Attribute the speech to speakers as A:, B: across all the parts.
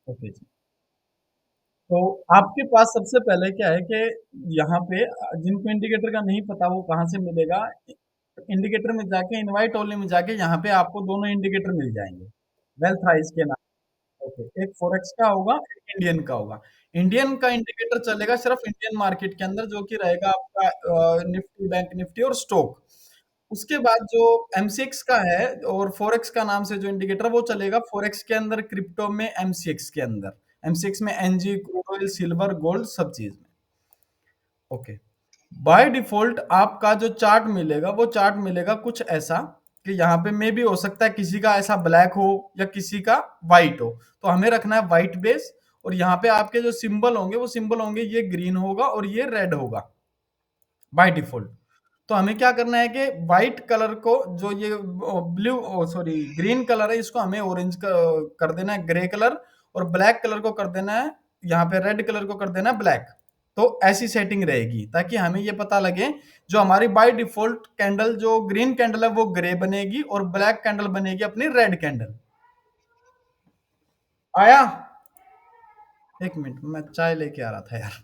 A: Okay जी। तो आपके पास सबसे पहले क्या है कि यहाँ पे जिनको इंडिकेटर का नहीं पता वो कहाँ से मिलेगा? इंडिकेटर में जाके इनवाइट ओनली में जाके यहाँ पे आपको दोनों इंडिकेटर मिल जाएँगे। वेल्थ राइज के नाम। ओके, एक फॉरेक्स का होगा, एक इंडियन का होगा। इंडियन का इंडिकेटर चलेगा सिर्फ इंडियन मार्केट के अंदर जो कि रहेगा आपका निफ्टी, बैंक निफ्टी और स्टॉक। उसके बाद जो एमसीएक्स का है और फॉरेक्स का नाम से जो इंडिकेटर वो चलेगा फॉरेक्स के अंदर, क्रिप्टो में, एमसीएक्स के अंदर। एमसीएक्स में NG, crude oil, silver, gold सब चीज में। ओके। बाय डिफॉल्ट आपका जो चार्ट मिलेगा वो चार्ट मिलेगा कुछ ऐसा कि यहाँ पे मे भी हो सकता है किसी का ऐसा ब्लैक हो या किसी का व्हाइट हो। तो हमें रखना है व्हाइट बेस और यहाँ पे आपके जो सिंबल होंगे वो सिंबल होंगे ये ग्रीन होगा और ये रेड होगा बाय डिफॉल्ट। तो हमें क्या करना है कि व्हाइट कलर को जो ये ब्लू सॉरी ग्रीन कलर है इसको हमें ऑरेंज कर देना है ग्रे कलर और ब्लैक कलर को कर देना है यहाँ पे रेड कलर को कर देना है ब्लैक। तो ऐसी सेटिंग रहेगी ताकि हमें ये पता लगे जो हमारी बाय डिफॉल्ट कैंडल जो ग्रीन कैंडल है वो ग्रे बनेगी और ब्लैक कैंडल बनेगी अपनी रेड कैंडल। आया। एक मिनट मैं चाय लेके आ रहा था यार।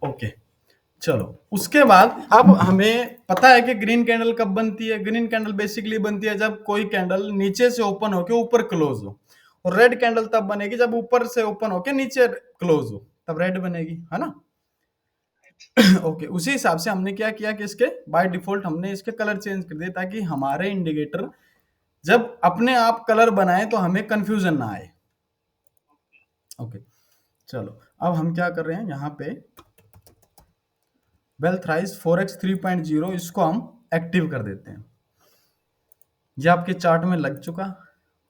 A: ओके। चलो उसके बाद अब हमें पता है कि ग्रीन कैंडल कब बनती है। ग्रीन कैंडल बेसिकली बनती है जब कोई कैंडल नीचे से ओपन होके ऊपर क्लोज हो और रेड कैंडल तब बनेगी जब ऊपर से ओपन होके नीचे क्लोज हो तब रेड बनेगी, है ना। ओके, उसी हिसाब से हमने क्या किया कि इसके बाय डिफॉल्ट हमने इसके कलर चेंज कर दिए ताकि हमारे इंडिकेटर जब अपने आप कलर बनाए तो हमें कंफ्यूजन ना आए। ओके। चलो अब हम क्या कर रहे हैं यहाँ पे वेल्थ राइज 4x 3.0 इसको हम एक्टिव कर देते हैं। ये आपके चार्ट में लग चुका।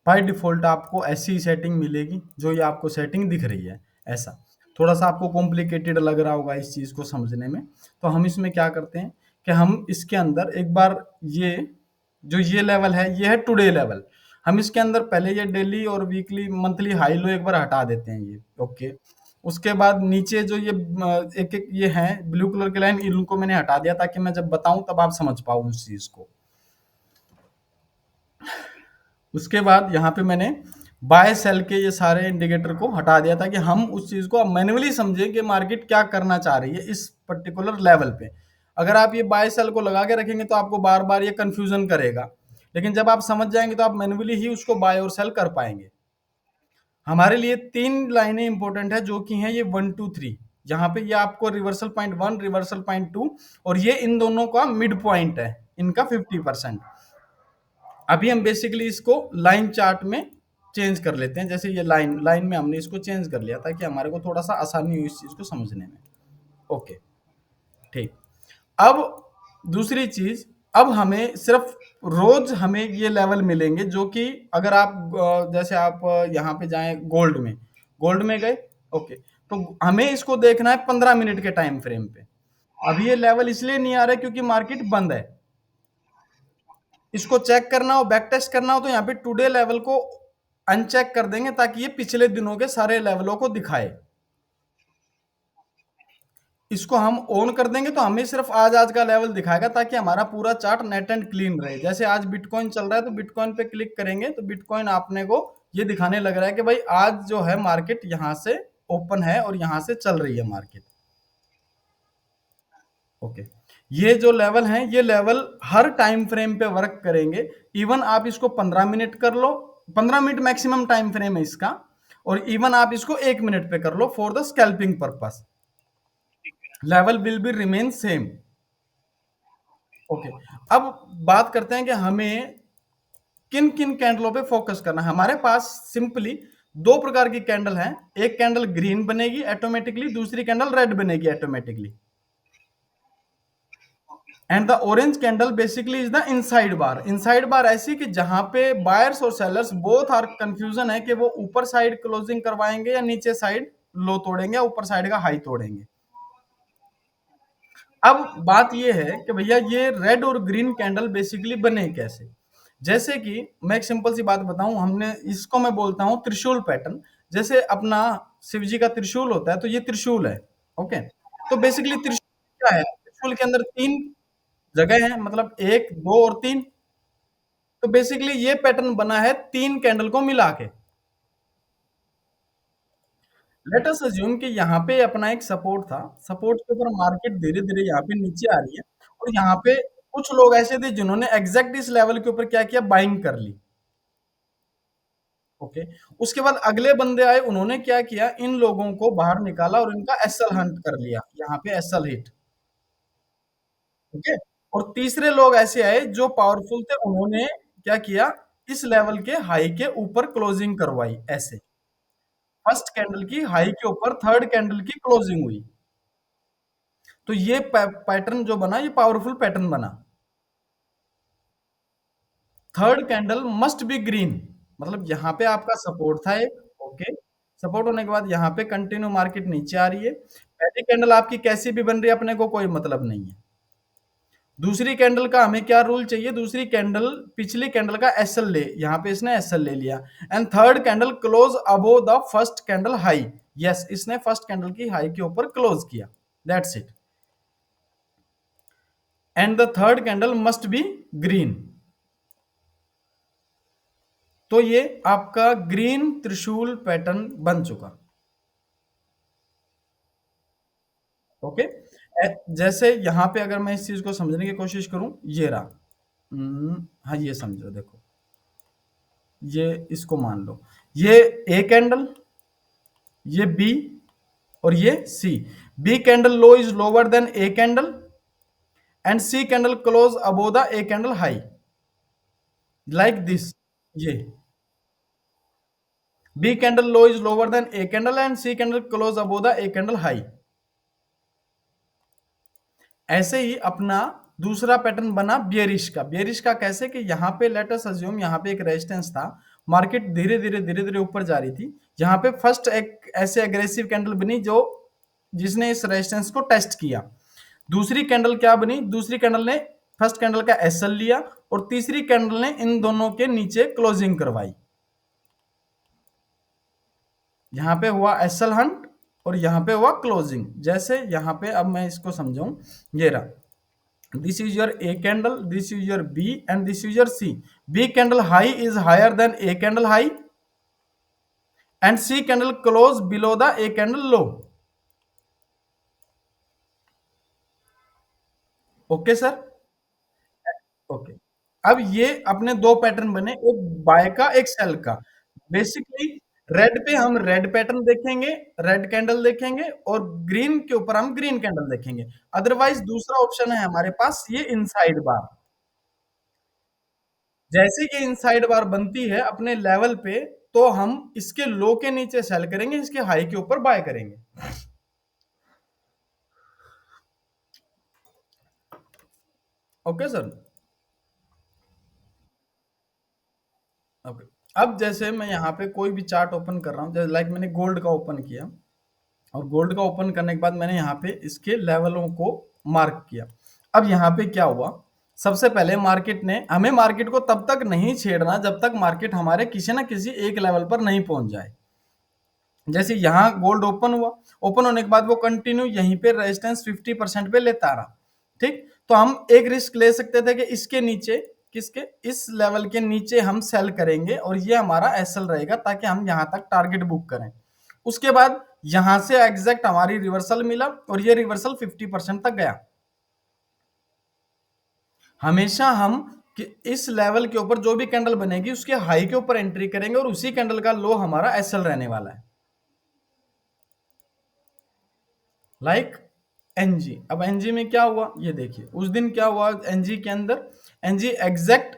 A: बाय डिफॉल्ट आपको ऐसी सेटिंग मिलेगी जो ये आपको सेटिंग दिख रही है ऐसा। थोड़ा सा आपको कॉम्प्लिकेटेड लग रहा होगा इस चीज को समझने में। तो हम इसमें क्या करते हैं कि हम इसके अंदर एक बार ये जो ये लेवल है ये है टुडे लेवल। हम इसके अंदर पहले ये डेली और वीकली मंथली हाई लो एक बार हटा देते हैं ये। ओके। उसके बाद नीचे जो ये एक एक ये है ब्लू कलर के लाइन इनको मैंने हटा दिया ताकि मैं जब बताऊं तब आप समझ पाओ उस चीज को। उसके बाद यहाँ पे मैंने बाय सेल के ये सारे इंडिकेटर को हटा दिया ताकि हम उस चीज को मैन्युअली समझें कि मार्केट क्या करना चाह रही है इस पर्टिकुलर लेवल पे। अगर आप ये बाय सेल को लगा के रखेंगे तो आपको बार बार ये कंफ्यूजन करेगा। लेकिन जब आप समझ जाएंगे तो आप मैन्युअली ही उसको बाय और सेल कर पाएंगे। हमारे लिए तीन लाइनें इंपॉर्टेंट है जो कि हैं ये 1 2 3। यहाँ पे ये आपको रिवर्सल पॉइंट 1 रिवर्सल पॉइंट 2 और ये इन दोनों का मिड पॉइंट है इनका 50%। अभी हम बेसिकली इसको लाइन चार्ट में चेंज कर लेते हैं। जैसे ये लाइन लाइन में हमने इसको चेंज कर लिया ताकि हमारे को थोड़ा सा आसानी हुई इस चीज को समझने में। ओके। ठीक। अब दूसरी चीज, अब हमें सिर्फ रोज हमें ये लेवल मिलेंगे जो कि अगर आप जैसे आप यहाँ पे जाएं गोल्ड में गए। ओके। तो हमें इसको देखना है 15 मिनट के टाइम फ्रेम पे। अभी ये लेवल इसलिए नहीं आ रहा है क्योंकि मार्केट बंद है। इसको चेक करना हो बैक टेस्ट करना हो तो यहाँ पे टुडे लेवल को अनचेक कर देंगे ताकि ये पिछले दिनों के सारे लेवलों को दिखाए। इसको हम ऑन कर देंगे तो हमें सिर्फ आज आज का लेवल दिखाएगा ताकि हमारा पूरा चार्ट नेट एंड क्लीन रहे। जैसे आज बिटकॉइन चल रहा है तो बिटकॉइन पे क्लिक करेंगे तो बिटकॉइन आपने को ये दिखाने लग रहा है कि भाई आज जो है मार्केट यहाँ से ओपन है और यहाँ से चल रही है मार्केट। ओके। ये जो लेवल हैं ये लेवल हर टाइम फ्रेम पे वर्क करेंगे। इवन आप इसको 15 मिनट कर लो। 15 मिनट मैक्सिमम टाइम फ्रेम है इसका। और इवन आप इसको 1 मिनट पे कर लो for the scalping purpose. Level will be remain same. Okay. अब बात करते हैं कि हमें किन किन कैंडलों पे फोकस करना है। हमारे पास सिंपली दो प्रकार की कैंडल हैं। एक कैंडल ग्रीन बनेगी ऑटोमेटिकली, दूसरी कैंडल रेड बनेगी automatically. And the orange candle basically is the inside bar. Inside bar ऐसी कि जहां पे बायर्स और सेलर्स बोथ आर कंफ्यूजन है कि वो ऊपर साइड क्लोजिंग करवाएंगे या नीचे साइड लो तोड़ेंगे, ऊपर साइड का हाई तोड़ेंगे। अब बात ये है कि भैया ये रेड और ग्रीन कैंडल बेसिकली बने कैसे। जैसे कि मैं एक सिंपल सी बात बताऊं, हमने इसको मैं बोलता हूं त्रिशूल पैटर्न। जैसे अपना शिव जी का त्रिशूल होता है, तो ये त्रिशूल है। ओके, तो बेसिकली त्रिशूल क्या है, त्रिशूल के अंदर तीन जगह है, मतलब एक दो और तीन। तो बेसिकली ये पैटर्न बना है तीन कैंडल को मिला के। लेट अस अज्यूम कि यहाँ पे अपना एक सपोर्ट था, सपोर्ट के ऊपर मार्केट धीरे धीरे यहाँ पे नीचे आ रही है, और यहाँ पे कुछ लोग ऐसे थे जिन्होंने एग्जैक्ट इस लेवल के ऊपर क्या किया, बाइंग कर ली। ओके, उसके बाद अगले बंदे आए, उन्होंने क्या किया, इन लोगों को बाहर निकाला और इनका एसएल हंट कर लिया, यहाँ पे एसएल हिट। ओके, और तीसरे लोग ऐसे आए जो पावरफुल थे, उन्होंने क्या किया, इस लेवल के हाई के ऊपर क्लोजिंग करवाई ऐसे। फर्स्ट कैंडल की हाई के ऊपर थर्ड कैंडल की क्लोजिंग हुई। तो ये पैटर्न जो बना, ये पावरफुल पैटर्न बना। Third candle must be green, मतलब यहां पे आपका सपोर्ट था एक। ओके, सपोर्ट होने के बाद यहाँ पे कंटिन्यू मार्केट नीचे आ रही है। पहली कैंडल आपकी कैसी भी बन रही है, अपने को कोई मतलब नहीं है। दूसरी कैंडल का हमें क्या रूल चाहिए, दूसरी कैंडल पिछली कैंडल का एसएल ले, यहाँ पे इसने एसएल ले लिया। And third candle close above the first candle high. Yes, इसने फर्स्ट कैंडल की हाई के ऊपर क्लोज किया, that's it. And the third candle must be green. तो ये आपका ग्रीन त्रिशूल पैटर्न बन चुका। ओके, जैसे यहां पे अगर मैं इस चीज को समझने की कोशिश करूं, ये रहा। हाँ, ये समझो, देखो, ये इसको मान लो, ये ए कैंडल, ये बी, और ये C. B candle low is lower than A candle, and C candle close above the A candle high, like this. ये B candle low is lower than A candle and C candle close above the A candle high. ऐसे ही अपना दूसरा pattern बना bearish का। Bearish का कैसे, कि यहाँ पे लेट अस अज्यूम यहाँ पे एक रेजिस्टेंस था, मार्केट धीरे धीरे ऊपर जा रही थी। यहाँ पे फर्स्ट एक ऐसे एग्रेसिव कैंडल बनी जो जिसने इस रेजिस्टेंस को टेस्ट किया। दूसरी कैंडल क्या बनी, दूसरी कैंडल ने फर्स्ट कैंडल का एसएल लिया, और तीसरी कैंडल ने इन दोनों के नीचे क्लोजिंग करवाई। यहाँ पे हुआ एसएल हंट और यहाँ पे हुआ क्लोजिंग। जैसे यहाँ पे अब मैं इसको समझाऊं, ये रहा, this is your A candle, this is your B, and this is your C. B candle high is higher than A candle high, and C candle close below the A candle low. Okay sir, okay. अब ये अपने दो pattern बने, एक bye का एक cell का। Basically red पे हम रेड पैटर्न देखेंगे, रेड कैंडल देखेंगे, और ग्रीन के ऊपर हम ग्रीन कैंडल देखेंगे। अदरवाइज दूसरा ऑप्शन है हमारे पास, ये इनसाइड बार। जैसे कि इनसाइड बार बनती है अपने लेवल पे, तो हम इसके लो के नीचे सेल करेंगे, इसके हाई के ऊपर बाय करेंगे। Okay sir, okay. अब जैसे मैं यहाँ पे कोई भी चार्ट ओपन कर रहा हूँ, जैसे लाइक मैंने गोल्ड का ओपन किया, और गोल्ड का ओपन करने के बाद मैंने यहाँ पे इसके लेवलों को मार्क किया। अब यहाँ पे क्या हुआ, सबसे पहले मार्केट ने, हमें मार्केट को तब तक नहीं छेड़ना जब तक मार्केट हमारे किसी ना किसी एक लेवल पर नहीं पहुंच जाए। जैसे यहाँ गोल्ड ओपन हुआ, ओपन होने के बाद वो कंटिन्यू यहीं पे रेजिस्टेंस 50% पे लेता रहा। ठीक, तो हम एक रिस्क ले सकते थे कि इसके नीचे, किसके, इस लेवल के नीचे हम सेल करेंगे, और ये हमारा एसएल रहेगा, ताकि हम यहाँ तक टारगेट बुक करें। उसके बाद यहां से एग्जैक्ट हमारी रिवर्सल मिला, और ये रिवर्सल 50% तक गया। हमेशा हम कि इस लेवल के ऊपर जो भी कैंडल बनेगी उसके हाई के ऊपर एंट्री करेंगे, और उसी कैंडल का लो हमारा एसएल रहने वाला है। Like NG. अब एनजी में क्या हुआ, ये देखिए उस दिन क्या हुआ एनजी के अंदर। एनजी एग्जैक्ट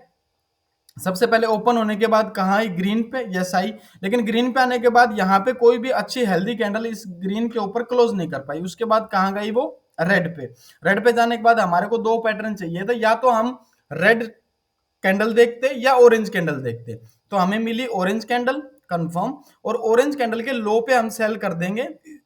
A: सबसे पहले ओपन होने के बाद कहाँ आई, ग्रीन पे, यस आई। लेकिन ग्रीन पे आने के बाद यहाँ पे कोई भी अच्छी हेल्दी कैंडल इस ग्रीन के ऊपर क्लोज नहीं कर पाई। उसके बाद कहाँ गई वो, रेड पे। रेड पे जाने के बाद हमारे को दो पैटर्न चाहिए था, या तो हम रेड कैंडल देखते या ऑरेंज कैंडल देखते। तो हमें मिली ऑरेंज कैंडल कंफर्म, और ऑरेंज कैंडल के लो पे हम सेल कर देंगे।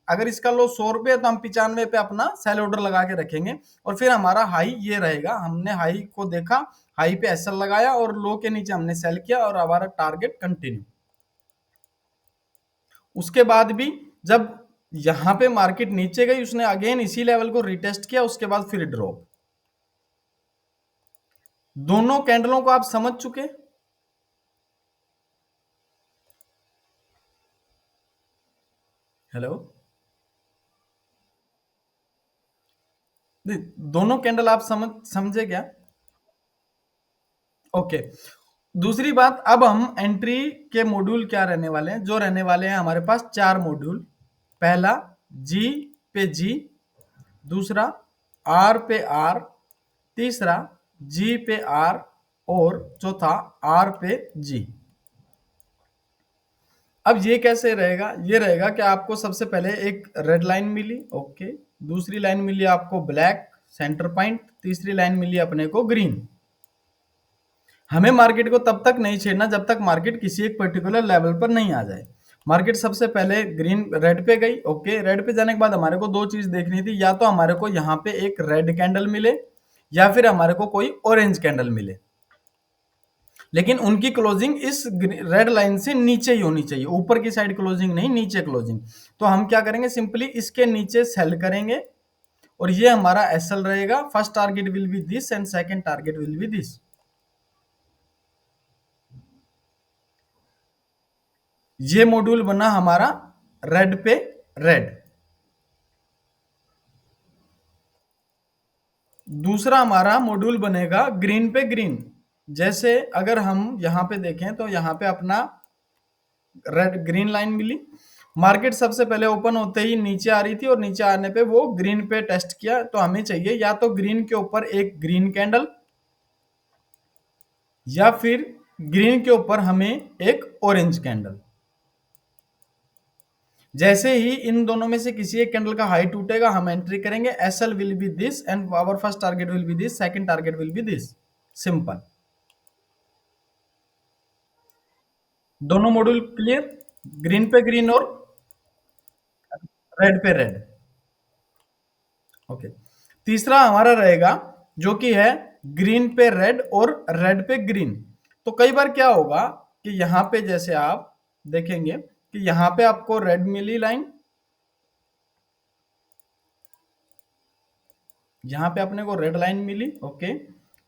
A: अगर इसका लो 100 रुपए है तो हम 95 पे अपना सेल ऑर्डर लगा के रखेंगे, और फिर हमारा हाई ये रहेगा। हमने हाई को देखा, हाई पे एसएल लगाया और लो के नीचे हमने सेल किया, और हमारा टारगेट कंटिन्यू। उसके बाद भी जब यहां पे मार्केट नीचे गई, उसने अगेन इसी लेवल को रिटेस्ट किया, उसके बाद फिर ड्रॉप। दोनों कैंडलों को आप समझ चुके? हेलो, दोनों कैंडल आप समझे क्या? ओके। दूसरी बात, अब हम एंट्री के मॉड्यूल क्या रहने वाले हैं, जो रहने वाले हैं हमारे पास चार मॉड्यूल। पहला जी पे जी, दूसरा आर पे आर, तीसरा जी पे आर, और चौथा आर पे जी। अब ये कैसे रहेगा? ये रहेगा कि आपको सबसे पहले एक रेड लाइन मिली, ओके, दूसरी लाइन मिली आपको ब्लैक सेंटर पॉइंट, तीसरी लाइन मिली अपने को ग्रीन। हमें मार्केट को तब तक नहीं छेड़ना जब तक मार्केट किसी एक पर्टिकुलर लेवल पर नहीं आ जाए। मार्केट सबसे पहले ग्रीन रेड पे गई, ओके, रेड पे जाने के बाद हमारे को दो चीज देखनी थी, या तो हमारे को यहाँ पे एक रेड कैंडल मिले या फिर हमारे को कोई ऑरेंज कैंडल मिले, लेकिन उनकी क्लोजिंग इस रेड लाइन से नीचे ही होनी चाहिए, ऊपर की साइड क्लोजिंग नहीं, नीचे क्लोजिंग। तो हम क्या करेंगे, सिंपली इसके नीचे सेल करेंगे, और ये हमारा एसएल रहेगा। First target will be this and second target will be this. ये मॉड्यूल बना हमारा रेड पे रेड। दूसरा हमारा मॉड्यूल बनेगा ग्रीन पे ग्रीन। जैसे अगर हम यहां पे देखें तो यहां पे अपना रेड ग्रीन लाइन मिली, मार्केट सबसे पहले ओपन होते ही नीचे आ रही थी, और नीचे आने पे वो ग्रीन पे टेस्ट किया। तो हमें चाहिए या तो ग्रीन के ऊपर एक ग्रीन कैंडल, या फिर ग्रीन के ऊपर हमें एक ऑरेंज कैंडल। जैसे ही इन दोनों में से किसी एक कैंडल का हाई टूटेगा, हम एंट्री करेंगे। SL will be this and our first target will be this, second target will be this. Simple. दोनों मॉड्यूल क्लियर? ग्रीन पे ग्रीन और रेड पे रेड। ओके। तीसरा हमारा रहेगा जो कि है ग्रीन पे रेड और रेड पे ग्रीन। तो कई बार क्या होगा कि यहां पे जैसे आप देखेंगे कि यहां पे आपको रेड मिली लाइन, यहां पे अपने को रेड लाइन मिली, ओके,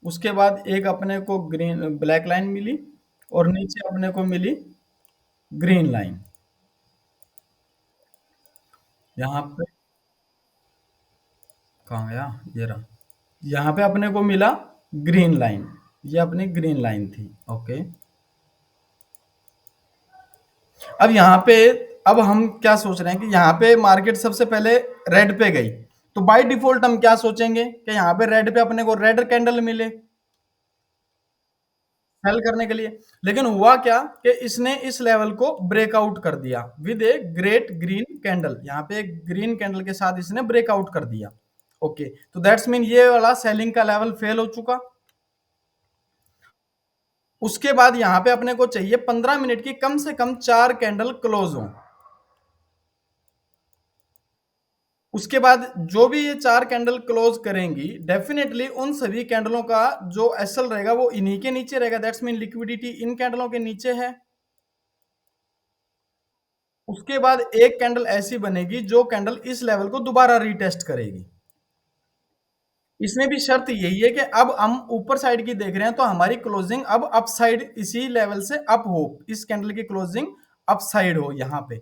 A: उसके बाद एक अपने को ग्रीन ब्लैक लाइन मिली, और नीचे अपने को मिली ग्रीन लाइन। यहाँ पे कहाँ गया, ये रहा। यहाँ पे अपने को मिला ग्रीन लाइन, ये अपनी ग्रीन लाइन थी, ओके। अब यहाँ पे, अब हम क्या सोच रहे हैं कि यहाँ पे मार्केट सबसे पहले रेड पे गई, तो बाय डिफॉल्ट हम क्या सोचेंगे कि यहाँ पे रेड पे अपने को रेड कैंडल मिले सेल करने के लिए। लेकिन हुआ क्या कि इसने इस लेवल को ब्रेकआउट कर दिया with a great green candle. यहाँ पे एक ग्रीन कैंडल के साथ इसने ब्रेकआउट कर दिया, ओके। तो दैट्स मीन ये वाला सेलिंग का लेवल फेल हो चुका। उसके बाद यहाँ पे अपने को चाहिए 15 मिनट की कम से कम 4 कैंडल क्लोज हो। उसके बाद जो भी ये 4 कैंडल क्लोज करेंगी, डेफिनेटली उन सभी कैंडलों का जो एसएल रहेगा वो इन्हीं के नीचे रहेगा। दैट्स मीन लिक्विडिटी इन कैंडलों के नीचे है। उसके बाद एक कैंडल ऐसी बनेगी जो कैंडल इस लेवल को दोबारा रीटेस्ट करेगी। इसमें भी शर्त यही है कि अब हम ऊपर साइड की देख रहे हैं, तो हमारी क्लोजिंग अब अप साइड इसी लेवल से अप हो, इस कैंडल की क्लोजिंग अप साइड हो यहाँ पे।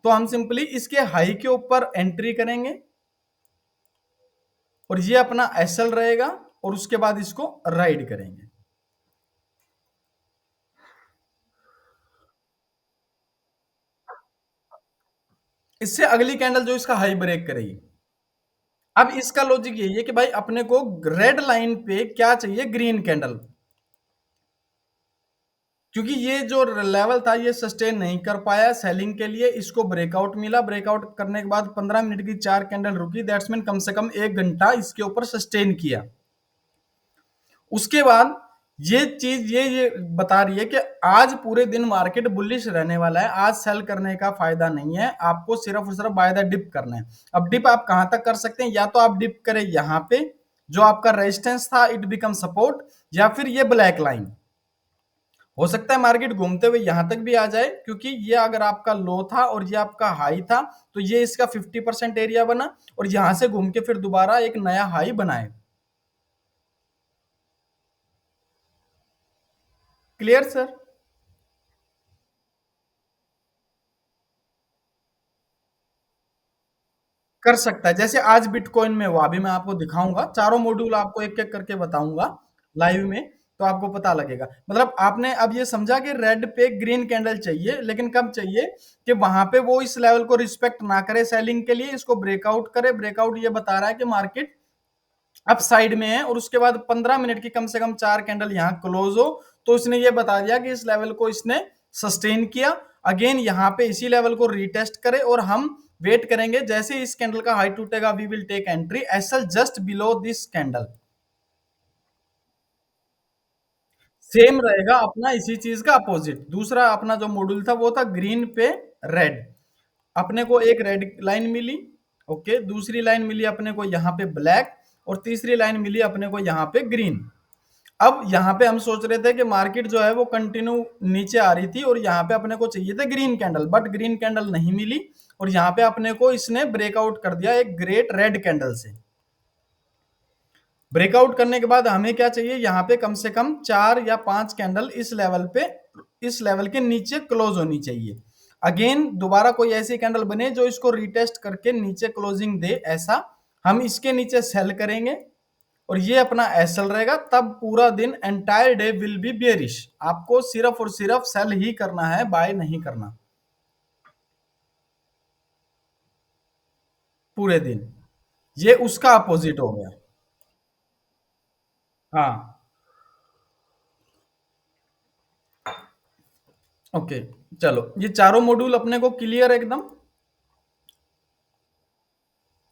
A: तो हम सिंपली इसके हाई के ऊपर एंट्री करेंगे, और ये अपना एसएल रहेगा, और उसके बाद इसको राइड करेंगे। इससे अगली कैंडल जो इसका हाई ब्रेक करेगी। अब इसका लॉजिक यही है कि भाई अपने को रेड लाइन पे क्या चाहिए, ग्रीन कैंडल। क्योंकि ये जो लेवल था ये सस्टेन नहीं कर पाया सेलिंग के लिए, इसको ब्रेकआउट मिला, ब्रेकआउट करने के बाद 15 मिनट की 4 कैंडल रुकी, दैट्स मीन कम से कम 1 घंटा इसके ऊपर सस्टेन किया। उसके बाद ये चीज ये बता रही है कि आज पूरे दिन मार्केट बुलिश रहने वाला है, आज सेल करने का फायदा नहीं है, आपको सिर्फ और सिर्फ बाय द डिप करना है। अब डिप आप कहां तक कर सकते हैं, या तो आप डिप करें यहां पे जो आपका रेजिस्टेंस था इट बिकम सपोर्ट, या फिर ये ब्लैक लाइन हो सकता है मार्केट घूमते हुए यहां तक भी आ जाए, क्योंकि ये अगर आपका लो था और ये आपका हाई था तो ये इसका 50% एरिया बना और यहां से घूम के फिर दोबारा एक नया हाई बनाए। Clear sir? कर सकता है, जैसे आज बिटकॉइन में हुआ, अभी मैं आपको दिखाऊंगा, चारों मॉड्यूल आपको एक एक करके बताऊंगा लाइव में, तो आपको पता लगेगा। मतलब आपने अब ये समझा कि रेड पे ग्रीन कैंडल चाहिए, लेकिन कब चाहिए कि वहां पे वो इस लेवल को रिस्पेक्ट ना करे सेलिंग के लिए, इसको ब्रेकआउट करे। ब्रेकआउट ये बता रहा है कि मार्केट अप साइड में है और उसके बाद 15 मिनट की कम से कम 4 कैंडल यहां क्लोज हो, तो इसने ये बता दिया कि इस लेवल को इसने सस्टेन किया। अगेन यहां पे इसी लेवल को रीटेस्ट करे और हम वेट करेंगे, जैसे इस कैंडल का हाई टूटेगा we will take entry SL just below this candle. Same रहेगा अपना इसी चीज का अपोजिट। दूसरा अपना जो मॉड्यूल था वो था ग्रीन पे रेड, अपने को एक रेड लाइन मिली, ओके, दूसरी लाइन मिली अपने को यहाँ पे ब्लैक, और तीसरी लाइन मिली अपने को यहाँ पे ग्रीन। अब यहाँ पे हम सोच रहे थे कि मार्केट जो है वो कंटिन्यू नीचे आ रही थी और यहाँ पे अपने को चाहिए था green candle, but green candle नहीं मिली और यहाँ पे अपने को इसने ब्रेकआउट कर दिया एक ग्रेट रेड कैंडल से। ब्रेकआउट करने के बाद हमें क्या चाहिए, यहाँ पे कम से कम 4 या 5 कैंडल इस लेवल पे, इस लेवल के नीचे क्लोज होनी चाहिए। अगेन दोबारा कोई ऐसी कैंडल बने जो इसको रिटेस्ट करके नीचे क्लोजिंग दे, ऐसा हम इसके नीचे सेल करेंगे और ये अपना एसएल रहेगा। तब पूरा दिन entire day will be bearish, आपको सिर्फ और सिर्फ सेल ही करना है, बाय नहीं करना पूरे दिन। ये उसका अपोजिट हो गया। हाँ, ओके, चलो ये चारों मॉड्यूल अपने को क्लियर है एकदम।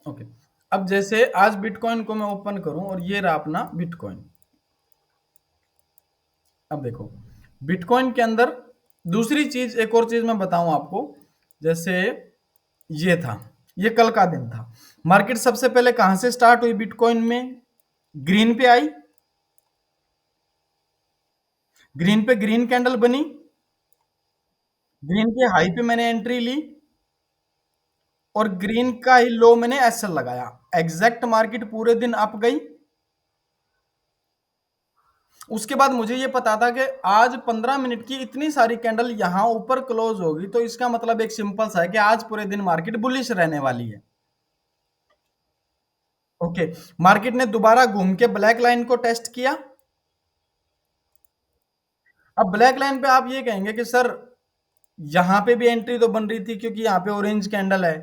A: ओके, अब जैसे आज बिटकॉइन को मैं ओपन करूं और ये रहा अपना बिटकॉइन। अब देखो बिटकॉइन के अंदर दूसरी चीज, एक और चीज मैं बताऊं आपको, जैसे ये था, ये कल का दिन था, मार्केट सबसे पहले कहां से स्टार्ट हुई बिटकॉइन में, ग्रीन पे आई, ग्रीन पे ग्रीन कैंडल बनी, ग्रीन के हाई पे मैंने एंट्री ली और ग्रीन का ही लो मैंने एसएल लगाया। एग्जैक्ट मार्केट पूरे दिन अप गई। उसके बाद मुझे ये पता था कि आज 15 मिनट की इतनी सारी कैंडल यहां ऊपर क्लोज होगी, तो इसका मतलब एक सिंपल सा है कि आज पूरे दिन मार्केट बुलिश रहने वाली है। ओके, मार्केट ने दोबारा घूम के ब्लैक लाइन को टेस्ट किया। अब ब्लैक लाइन पे आप ये कहेंगे कि सर यहां पे भी एंट्री तो बन रही थी क्योंकि यहां पे ऑरेंज कैंडल है,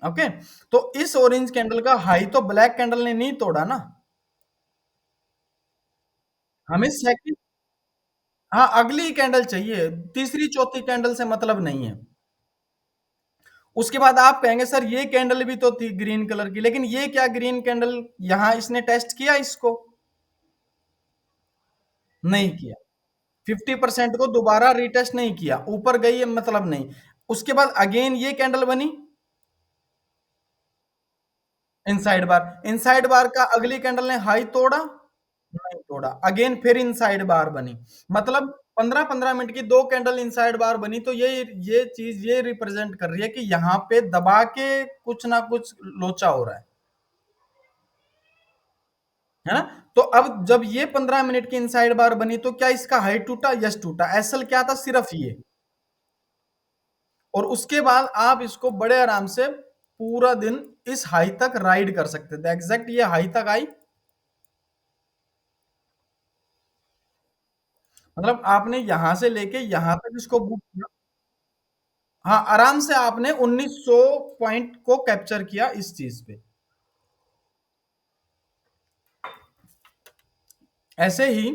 A: ओके, तो इस ऑरेंज कैंडल का हाई तो ब्लैक कैंडल ने नहीं तोड़ा ना, हमें सेकंड, हाँ अगली कैंडल चाहिए, तीसरी चौथी कैंडल से मतलब नहीं है। उसके बाद आप कहेंगे सर ये कैंडल भी तो थी ग्रीन कलर की, लेकिन ये क्या ग्रीन कैंडल यहां इसने टेस्ट किया, इसको नहीं किया, 50% को दोबारा रीटेस्ट नहीं किया, ऊपर गई है मतलब नहीं। उसके बाद अगेन ये कैंडल बनी इनसाइड बार, इनसाइड बार का अगली कैंडल ने हाई तोड़ा नहीं तोड़ा, अगेन फिर इनसाइड बार बनी, मतलब 15-15 मिनट की 2 कैंडल इनसाइड बार बनी। तो ये चीज ये रिप्रेजेंट कर रही है कि यहाँ पे दबा के कुछ ना कुछ लोचा हो रहा है ना। तो अब जब ये 15 मिनट की इनसाइड बार बनी तो क्या इसका हाई टूटा, यस टूटा, एसएल क्या था सिर्फ ये, और उसके बाद आप इसको बड़े आराम से पूरा दिन इस हाई तक राइड कर सकते थे, एग्जैक्ट ये हाई तक आई, मतलब आपने यहां से लेके यहां तक इसको बुक किया। हाँ आराम से आपने 1900 पॉइंट को कैप्चर किया इस चीज पे। ऐसे ही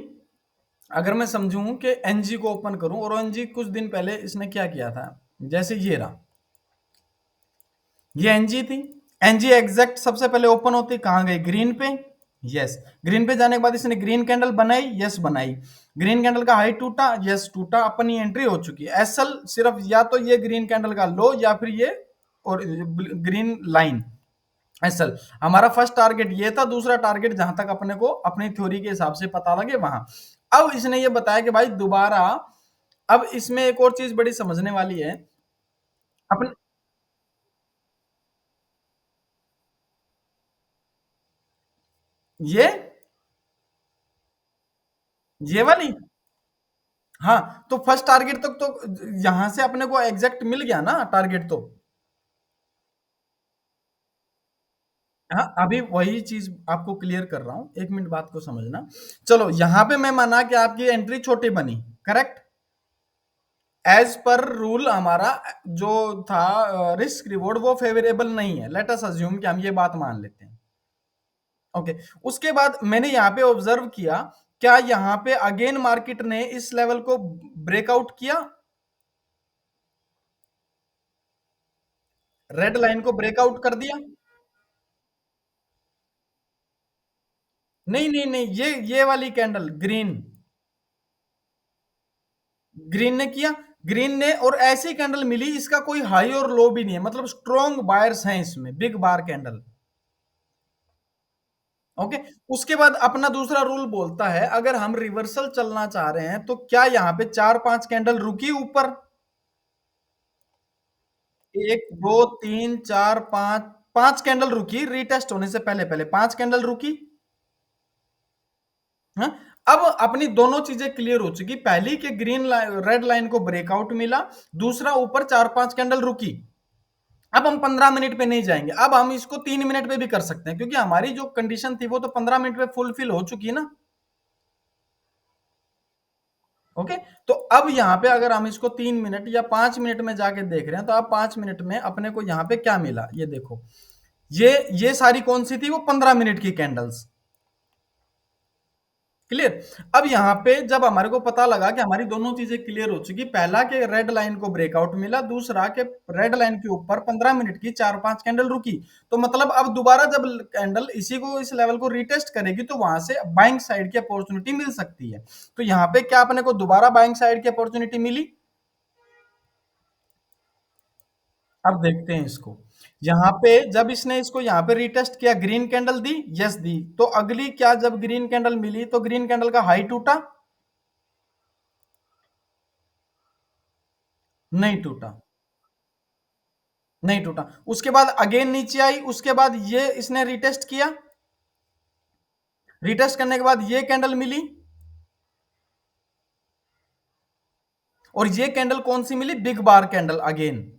A: अगर मैं समझूं कि एनजी को ओपन करूं, और एनजी कुछ दिन पहले इसने क्या किया था, जैसे ये रहा, ये एनजी थी। एनजी एग्जैक्ट सबसे पहले ओपन होती कहां गई, ग्रीन पे। यस, ग्रीन पे जाने के बाद इसने ग्रीन कैंडल बनाई, यस बनाई। ग्रीन कैंडल का हाई टूटा, यस टूटा, अपनी एंट्री हो चुकी है। एसएल सिर्फ या तो ये ग्रीन कैंडल का लो या फिर ये और ग्रीन लाइन, एसएल। हमारा फर्स्ट टारगेट ये था, दूसरा टारगेट जहां तक अपने को अपनी थ्योरी के हिसाब से पता लगे वहां। अब इसने ये बताया कि भाई दोबारा, अब इसमें एक और चीज बड़ी समझने वाली है। अपन ये वाली, हाँ, तो फर्स्ट टारगेट तक तो यहां से अपने को एग्जैक्ट मिल गया ना टारगेट तो। हाँ, अभी वही चीज आपको क्लियर कर रहा हूं, 1 मिनट बात को समझना। चलो यहां पे मैं माना कि आपकी एंट्री छोटी बनी, करेक्ट। एज पर रूल हमारा जो था, रिस्क रिवॉर्ड वो फेवरेबल नहीं है, लेट अस अज्यूम कि हम ये बात मान लेते हैं। ओके, उसके बाद मैंने यहाँ पे ऑब्जर्व किया, क्या यहाँ पे अगेन मार्केट ने इस लेवल को ब्रेकआउट किया, रेड लाइन को ब्रेकआउट कर दिया? नहीं नहीं नहीं, ये वाली कैंडल ग्रीन, ग्रीन ने किया, ग्रीन ने, और ऐसी कैंडल मिली, इसका कोई हाई और लो भी नहीं है, मतलब स्ट्रॉन्ग बायर्स हैं इसमें, बिग बार कैंडल। ओके, उसके बाद अपना दूसरा रूल बोलता है, अगर हम रिवर्सल चलना चाह रहे हैं तो क्या यहां पे 4-5 कैंडल रुकी ऊपर, 1 2 3 4 5, 5 कैंडल रुकी रीटेस्ट होने से पहले पहले 5 कैंडल रुकी। हाँ? अब अपनी दोनों चीजें क्लियर हो चुकी, पहली के ग्रीन रेड लाइन को ब्रेकआउट मिला, दूसरा ऊपर 4-5 कैंडल रुकी। अब हम 15 मिनट पे नहीं जाएंगे, अब हम इसको 3 मिनट पे भी कर सकते हैं, क्योंकि हमारी जो कंडीशन थी वो तो 15 मिनट पे फुलफिल हो चुकी है ना। ओके, तो अब यहाँ पे अगर हम इसको 3 मिनट या 5 मिनट में जाके देख रहे हैं, तो अब 5 मिनट में अपने को यहाँ पे क्या मिला, ये देखो, ये सारी कौन सी थी, वो 15 मिनट की कैंडल्स। क्लियर। अब यहाँ पे जब हमारे को पता लगा कि हमारी दोनों चीजें क्लियर हो चुकी, पहला के रेड लाइन को ब्रेकआउट मिला, दूसरा के रेड लाइन के ऊपर 15 मिनट की 4-5 कैंडल रुकी, तो मतलब अब दोबारा जब कैंडल इसी को, इस लेवल को रिटेस्ट करेगी, तो वहां से बाइंग साइड की अपॉर्चुनिटी मिल सकती है। तो यहाँ पे क्या अपने को दोबारा बाइंग साइड की अपॉर्चुनिटी मिली? अब देखते हैं इसको, यहाँ पे जब इसने इसको यहाँ पे रिटेस्ट किया, ग्रीन कैंडल दी, यस दी, तो अगली क्या, जब ग्रीन कैंडल मिली तो ग्रीन कैंडल का हाई टूटा, नहीं टूटा, नहीं टूटा। उसके बाद अगेन नीचे आई, उसके बाद ये इसने रिटेस्ट किया, रिटेस्ट करने के बाद ये कैंडल मिली, और ये कैंडल कौन सी मिली, बिग बार कैंडल अगेन।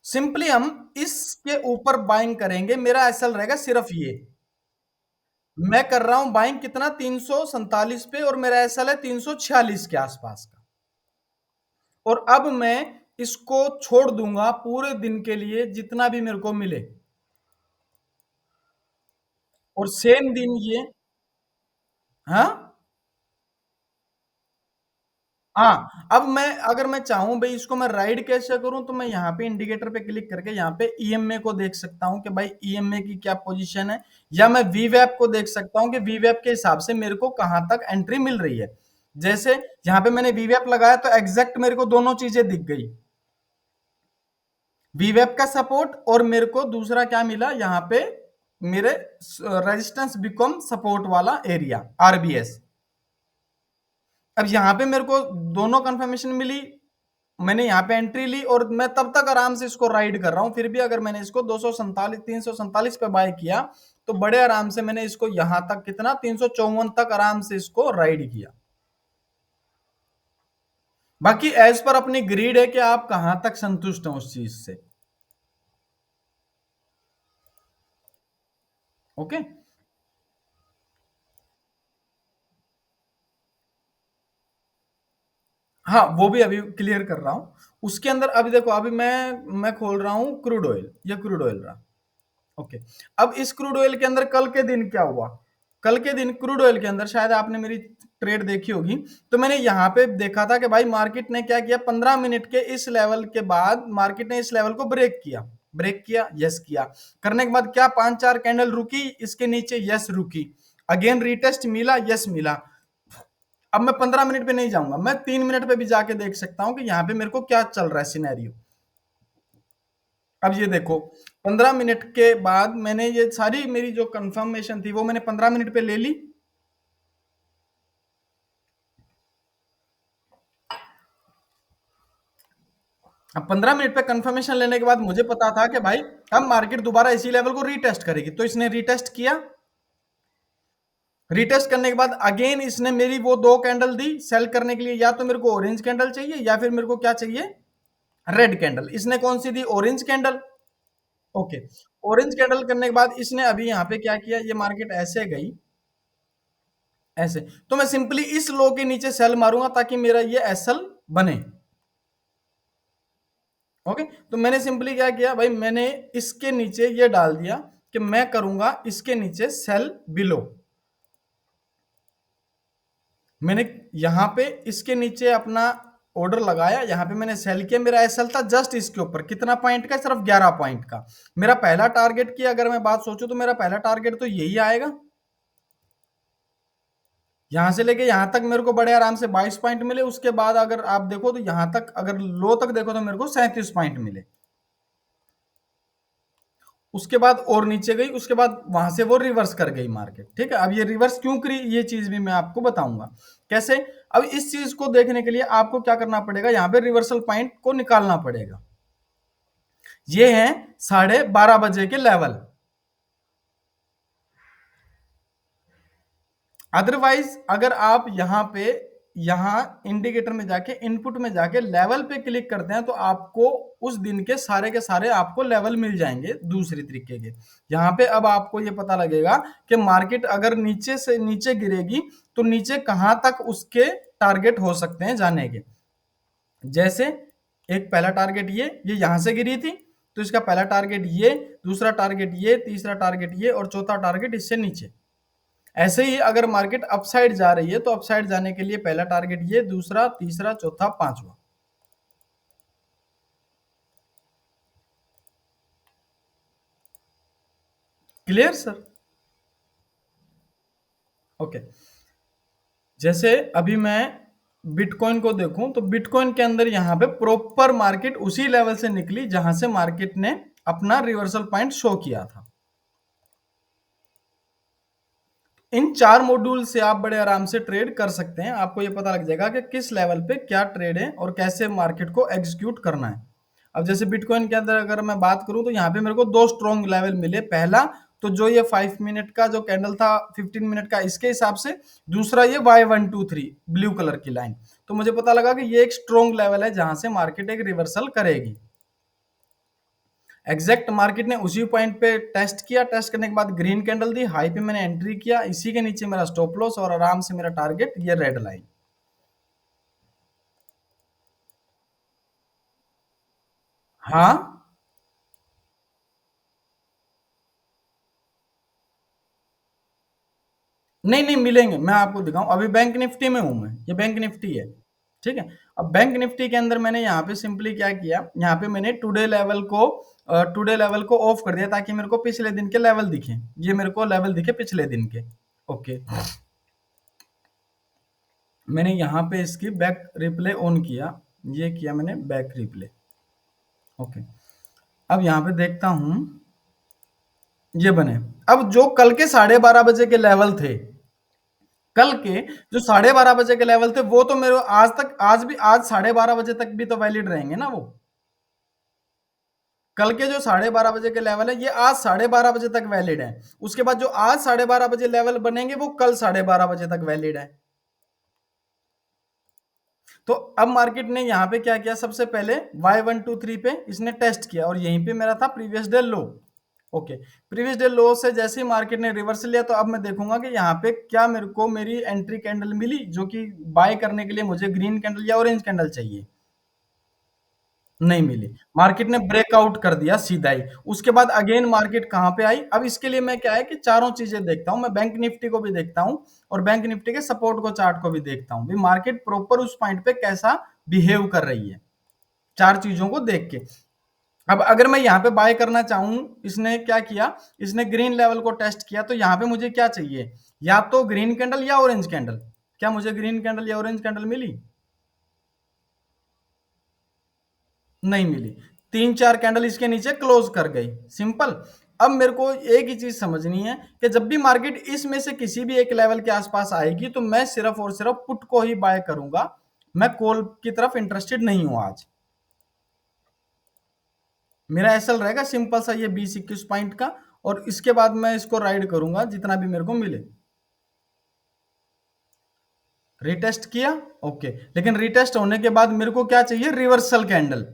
A: सिंपली हम इसके ऊपर बाइंग करेंगे, मेरा एसएल रहेगा सिर्फ ये, मैं कर रहा हूं बाइंग कितना, 347 पे, और मेरा एसएल है 346 के आसपास का। और अब मैं इसको छोड़ दूंगा पूरे दिन के लिए, जितना भी मेरे को मिले, और सेम दिन ये, हाँ, हाँ, अब मैं अगर मैं चाहूं भाई इसको मैं राइड कैसे करूं, तो मैं यहाँ पे इंडिकेटर पे क्लिक करके यहाँ पे ईएमए को देख सकता हूं कि भाई ईएमए की क्या पोजीशन है, या मैं वीवैप को देख सकता हूं कि वीवैप के हिसाब से मेरे को कहां तक एंट्री मिल रही है। जैसे यहाँ पे मैंने वीवैप लगाया तो एग्जैक्ट मेरे को दोनों चीजें दिख गई, वीवेब का सपोर्ट, और मेरे को दूसरा क्या मिला यहाँ पे, मेरे रेजिस्टेंस बिकम सपोर्ट वाला एरिया, आरबीएस। अब यहाँ पे मेरे को दोनों कंफर्मेशन मिली, मैंने यहाँ पे एंट्री ली, और मैं तब तक आराम से इसको राइड कर रहा हूं, फिर भी अगर मैंने इसको 247 347 पे बाय किया, तो बड़े आराम से मैंने इसको यहां तक कितना, 354 तक आराम से इसको राइड किया। बाकी एज पर अपनी ग्रीड है कि आप कहां तक संतुष्ट हैं उस चीज से। ओके, हाँ, वो भी अभी क्लियर कर रहा हूं। उसके अंदर अभी देखो, अभी मैं खोल रहा हूं क्रूड ऑयल, ये क्रूड ऑयल रहा। ओके, अब इस क्रूड ऑयल के अंदर कल के दिन क्या हुआ, कल के दिन क्रूड ऑयल के अंदर शायद आपने मेरी ट्रेड देखी होगी, तो मैंने यहाँ पे देखा था कि भाई मार्केट ने क्या किया, 15 मिनट के इस लेवल के बाद मार्केट ने इस लेवल को ब्रेक किया, यस किया, करने के बाद क्या 5-4 कैंडल रुकी इसके नीचे, यस रुकी, अगेन रीटेस्ट मिला, यस मिला। अब मैं 15 मिनट पे नहीं जाऊंगा, मैं 3 मिनट पे भी जाके देख सकता हूं कि यहाँ पे मेरे को क्या चल रहा है सिनेरियो। अब ये देखो 15 मिनट के बाद मैंने ये सारी मेरी जो कंफर्मेशन थी वो मैंने 15 मिनट पे ले ली। अब 15 मिनट पे कंफर्मेशन लेने के बाद मुझे पता था कि भाई अब मार्केट दोबारा इसी लेवल को रीटेस्ट करेगी, तो इसने रीटेस्ट किया। रीटेस्ट करने के बाद अगेन इसने मेरी वो 2 कैंडल दी सेल करने के लिए, या तो मेरे को ऑरेंज कैंडल चाहिए या फिर मेरे को क्या चाहिए, रेड कैंडल। इसने कौन सी दी, orange candle. Okay, orange candle करने के बाद इसने अभी यहाँ पे क्या किया, ये मार्केट ऐसे गई ऐसे, तो मैं सिंपली इस लो के नीचे सेल मारूंगा ताकि मेरा ये एसएल बने। ओके, तो मैंने सिंपली क्या किया भाई, मैंने इसके नीचे ये डाल दिया कि मैं करूंगा इसके नीचे सेल बिलो। मैंने यहां पे इसके नीचे अपना ऑर्डर लगाया, यहां पे मैंने सेल किया, मेरा एसएल था जस्ट इसके ऊपर, कितना पॉइंट का, सिर्फ 11 पॉइंट का। मेरा पहला टारगेट की अगर मैं बात सोचूं तो मेरा पहला टारगेट तो यही आएगा, यहां से लेके यहां तक मेरे को बड़े आराम से 22 पॉइंट मिले। उसके बाद अगर आप देखो तो यहां तक अगर लो तक देखो तो मेरे को 37 पॉइंट मिले। उसके बाद और नीचे गई, उसके बाद वहां से वो रिवर्स कर गई मार्केट। ठीक है, अब ये रिवर्स क्यों करी ये चीज भी मैं आपको बताऊंगा कैसे। अब इस चीज को देखने के लिए आपको क्या करना पड़ेगा, यहाँ पे रिवर्सल पॉइंट को निकालना पड़ेगा। ये है 12:30 बजे के लेवल। अदरवाइज अगर आप यहां इंडिकेटर में जाके इनपुट में जाके लेवल पे क्लिक करते हैं तो आपको उस दिन के सारे आपको लेवल मिल जाएंगे दूसरी तरीके के। यहाँ पे अब आपको ये पता लगेगा कि मार्केट अगर नीचे से नीचे गिरेगी तो नीचे कहां तक उसके टारगेट हो सकते हैं जाने के। जैसे एक पहला टारगेट ये यहां से गिरी थी तो इसका पहला टारगेट ये, दूसरा टारगेट ये, तीसरा टारगेट ये और चौथा टारगेट इससे नीचे। ऐसे ही अगर मार्केट अपसाइड जा रही है तो अपसाइड जाने के लिए पहला टारगेट ये, दूसरा, तीसरा, चौथा, पांचवा। Clear sir? ओके, जैसे अभी मैं बिटकॉइन को देखूं तो बिटकॉइन के अंदर यहां पे प्रॉपर मार्केट उसी लेवल से निकली जहां से मार्केट ने अपना रिवर्सल पॉइंट शो किया था। इन 4 मॉड्यूल से आप बड़े आराम से ट्रेड कर सकते हैं। आपको ये पता लग जाएगा कि किस लेवल पे क्या ट्रेड है और कैसे मार्केट को एग्जीक्यूट करना है। अब जैसे बिटकॉइन के अंदर अगर मैं बात करूं तो यहाँ पे मेरे को 2 स्ट्रॉन्ग लेवल मिले। पहला तो जो ये 5 मिनट का जो कैंडल था 15 मिनट का इसके हिसाब से, दूसरा ये Y123 ब्लू कलर की लाइन। तो मुझे पता लगा कि ये एक स्ट्रॉन्ग लेवल है जहां से मार्केट एक रिवर्सल करेगी। एग्जैक्ट मार्केट ने उसी पॉइंट पे टेस्ट किया, टेस्ट करने के बाद ग्रीन कैंडल दी, हाई पे मैंने एंट्री किया, इसी के नीचे मेरा स्टॉप लॉस और आराम से मेरा टारगेट ये रेड लाइन। हाँ, नहीं नहीं मिलेंगे, मैं आपको दिखाऊं। अभी बैंक निफ्टी में हूं मैं, ये बैंक निफ्टी है। ठीक है, अब बैंक निफ्टी के अंदर मैंने यहाँ पे सिंपली क्या किया, यहाँ पे मैंने टुडे लेवल को ऑफ कर दिया ताकि मेरे को पिछले दिन के लेवल दिखे, ये मेरे को लेवल दिखे पिछले दिन के। ओके, मैंने यहाँ पे इसकी बैक रिप्ले ऑन किया, ये किया मैंने बैक रिप्ले। ओके, अब यहाँ पे देखता हूं ये बने। अब जो कल के 12:30 बजे के लेवल थे, कल के जो 12:30 बजे के लेवल थे वो तो मेरे आज 12:30 बजे तक भी तो वैलिड रहेंगे ना वो। कल के जो 12:30 बजे के लेवल है ये आज 12:30 बजे तक वैलिड है। उसके बाद जो आज 12:30 बजे लेवल बनेंगे वो कल 12:30 बजे तक वैलिड है। तो अब मार्केट ने यहां पे क्या किया, सबसे पहले Y123 पे इसने टेस्ट किया और यहीं पे मेरा था प्रीवियस डे लो। ओके, प्रीवियस डे लो से जैसे ही मार्केट ने रिवर्स लिया तो अब मैं देखूंगा कि यहाँ पे क्या मेरे को मेरी एंट्री कैंडल मिली, जो कि बाय करने के लिए मुझे ग्रीन कैंडल या ऑरेंज कैंडल चाहिए। नहीं मिली। मार्केट ने ब्रेकआउट कर दिया सीधा ही। उसके बाद अगेन मार्केट कहाँ पे आई? अब इसके लिए मैं क्या है कि चारों चीज़ें देखता हूँ। मैं बैंक निफ्टी को भी देखता हूँ और बैंक निफ्टी के सपोर्ट को चार्ट को भी देखता हूँ। भाई मार्केट प्रॉपर उस पॉइंट पे कैसा बिहेव कर रही है, 4 चीज़ों को देख के। अब अगर मैं यहाँ पे बाय करना चाहूँ, इसने क्या किया? इसने ग्रीन लेवल को टेस्ट किया, तो यहाँ पे मुझे क्या चाहिए? या तो ग्रीन कैंडल या ऑरेंज कैंडल। क्या मुझे ग्रीन कैंडल या ऑरेंज कैंडल मिली? नहीं मिली। 3-4 कैंडल इसके नीचे क्लोज कर गई, सिंपल। अब मेरे को एक ही चीज समझनी है कि जब भी मार्केट इसमें से किसी भी एक लेवल के आसपास आएगी तो मैं सिर्फ और सिर्फ पुट को ही बाय करूंगा। मैं कॉल की तरफ इंटरेस्टेड नहीं हूं आज। मेरा एसएल रहेगा सिंपल सा ये 20-21 पॉइंट का, और इसके बाद मैं इसको राइड करूंगा जितना भी मेरे को मिले। रिटेस्ट किया, ओके। लेकिन रिटेस्ट होने के बाद मेरे को क्या चाहिए? Reversal candle.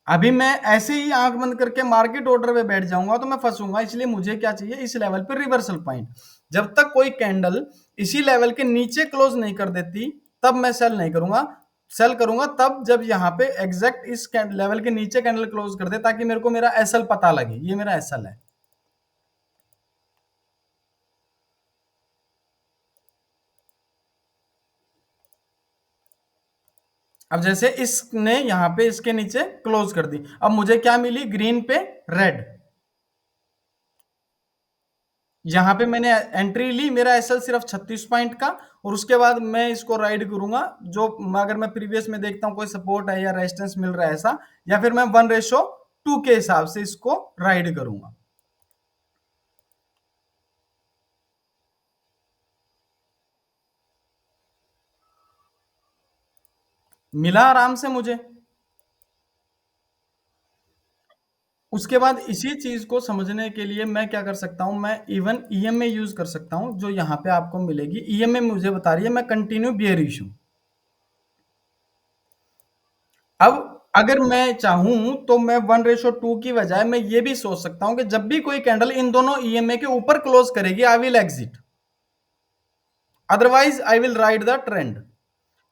A: अभी मैं ऐसे ही आंख बंद करके मार्केट ऑर्डर पे बैठ जाऊंगा तो मैं फंसूंगा, इसलिए मुझे क्या चाहिए? इस लेवल पे रिवर्सल पॉइंट। जब तक कोई कैंडल इसी लेवल के नीचे क्लोज नहीं कर देती तब मैं सेल नहीं करूंगा। सेल करूंगा तब जब यहाँ पे एग्जैक्ट इस लेवल के नीचे कैंडल क्लोज कर दे, ताकि मेरे को मेरा एसएल पता लगे, ये मेरा एसएल है। अब जैसे इसने यहाँ पे इसके नीचे क्लोज कर दी, अब मुझे क्या मिली? ग्रीन पे रेड। यहाँ पे मैंने एंट्री ली, मेरा एसएल सिर्फ 36 पॉइंट का, और उसके बाद मैं इसको राइड करूंगा। जो अगर मैं प्रीवियस में देखता हूँ कोई सपोर्ट है या रेजिस्टेंस मिल रहा है ऐसा, या फिर मैं 1:2 के हिसाब से इसको राइड करूंगा। मिला आराम से मुझे। उसके बाद इसी चीज को समझने के लिए मैं क्या कर सकता हूं? मैं इवन ईएमए यूज कर सकता हूं, जो यहाँ पे आपको मिलेगी। ईएमए मुझे बता रही है मैं कंटिन्यू बियरिश हूं। अब अगर मैं चाहूं तो मैं 1:2 की बजाय मैं ये भी सोच सकता हूं कि जब भी कोई कैंडल इन दोनों ईएमए के ऊपर क्लोज करेगी I will exit, otherwise I will ride the trend.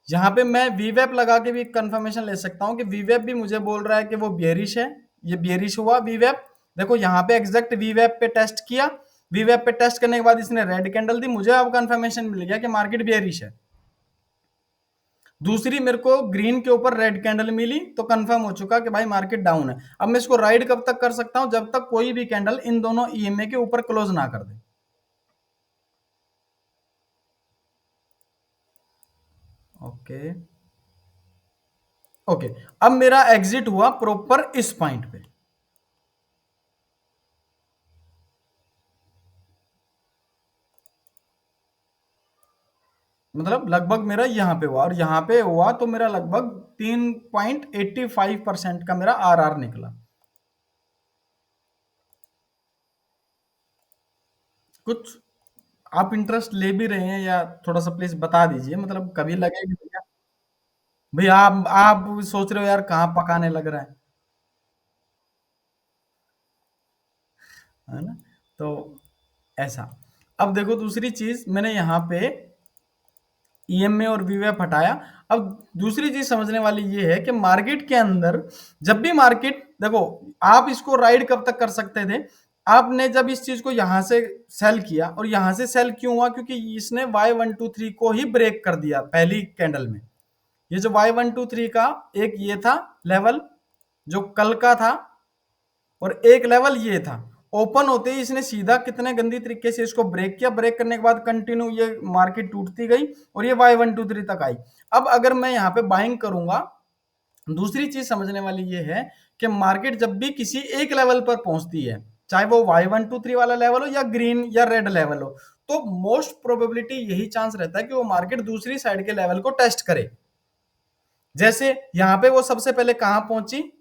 A: यहां पे मैं वीवेप लगा के भी कंफर्मेशन ले सकता हूं कि वीवेप भी मुझे बोल रहा है कि वो बियरिश है। ये बियरिश हुआ वीवेप। देखो यहाँ पे एग्जैक्ट वीवेप पे टेस्ट किया, वीवेप पे टेस्ट करने के बाद इसने रेड कैंडल दी, मुझे अब कंफर्मेशन मिल गया कि मार्केट बियरिश है। दूसरी मेरे को ग्रीन के ऊपर रेड कैंडल मिली तो कंफर्म हो चुका कि भाई मार्केट डाउन है। अब मैं इसको राइड कब तक कर सकता हूं? जब तक कोई भी कैंडल इन दोनों ईएमए के ऊपर क्लोज ना कर दे। Okay, okay. अब मेरा एग्जिट हुआ प्रॉपर इस पॉइंट पे। मतलब लगभग मेरा यहाँ पे हुआ, और यहाँ पे हुआ तो मेरा लगभग 3.85% का मेरा आरआर निकला। कुछ आप इंटरेस्ट ले भी रहे हैं या थोड़ा सा प्लीज बता दीजिए, मतलब कभी लगे कि भैया, भैया आप सोच रहे हो यार कहाँ पकाने लग रहा है ना? तो ऐसा। अब देखो दूसरी चीज मैंने यहाँ पे ईएमए और वीवेप हटाया। अब दूसरी चीज समझने वाली ये है कि मार्केट के अंदर जब भी मार्केट, देखो आप इसको राइड कब तक कर सकते थे? आपने जब इस चीज को यहां से सेल किया, और यहां से सेल क्यों हुआ? क्योंकि इसने Y123 को ही ब्रेक कर दिया पहली कैंडल में। ये जो Y123 का एक ये था लेवल जो कल का था, और एक लेवल ये था। ओपन होते ही इसने सीधा कितने गंदी तरीके से इसको ब्रेक किया। ब्रेक करने के बाद कंटिन्यू ये मार्केट टूटती गई और ये Y123 तक आई। अब अगर मैं यहाँ पे बाइंग करूंगा, दूसरी चीज समझने वाली ये है कि मार्केट जब भी किसी एक लेवल पर पहुंचती है, चाहे वो Y123 वाला लेवल हो या ग्रीन या रेड लेवल हो, तो मोस्ट प्रोबेबिलिटी यही चांस रहता है कि वो मार्केट दूसरी साइड के लेवल को टेस्ट करे। जैसे यहां पे वो सबसे पहले कहां पहुंची?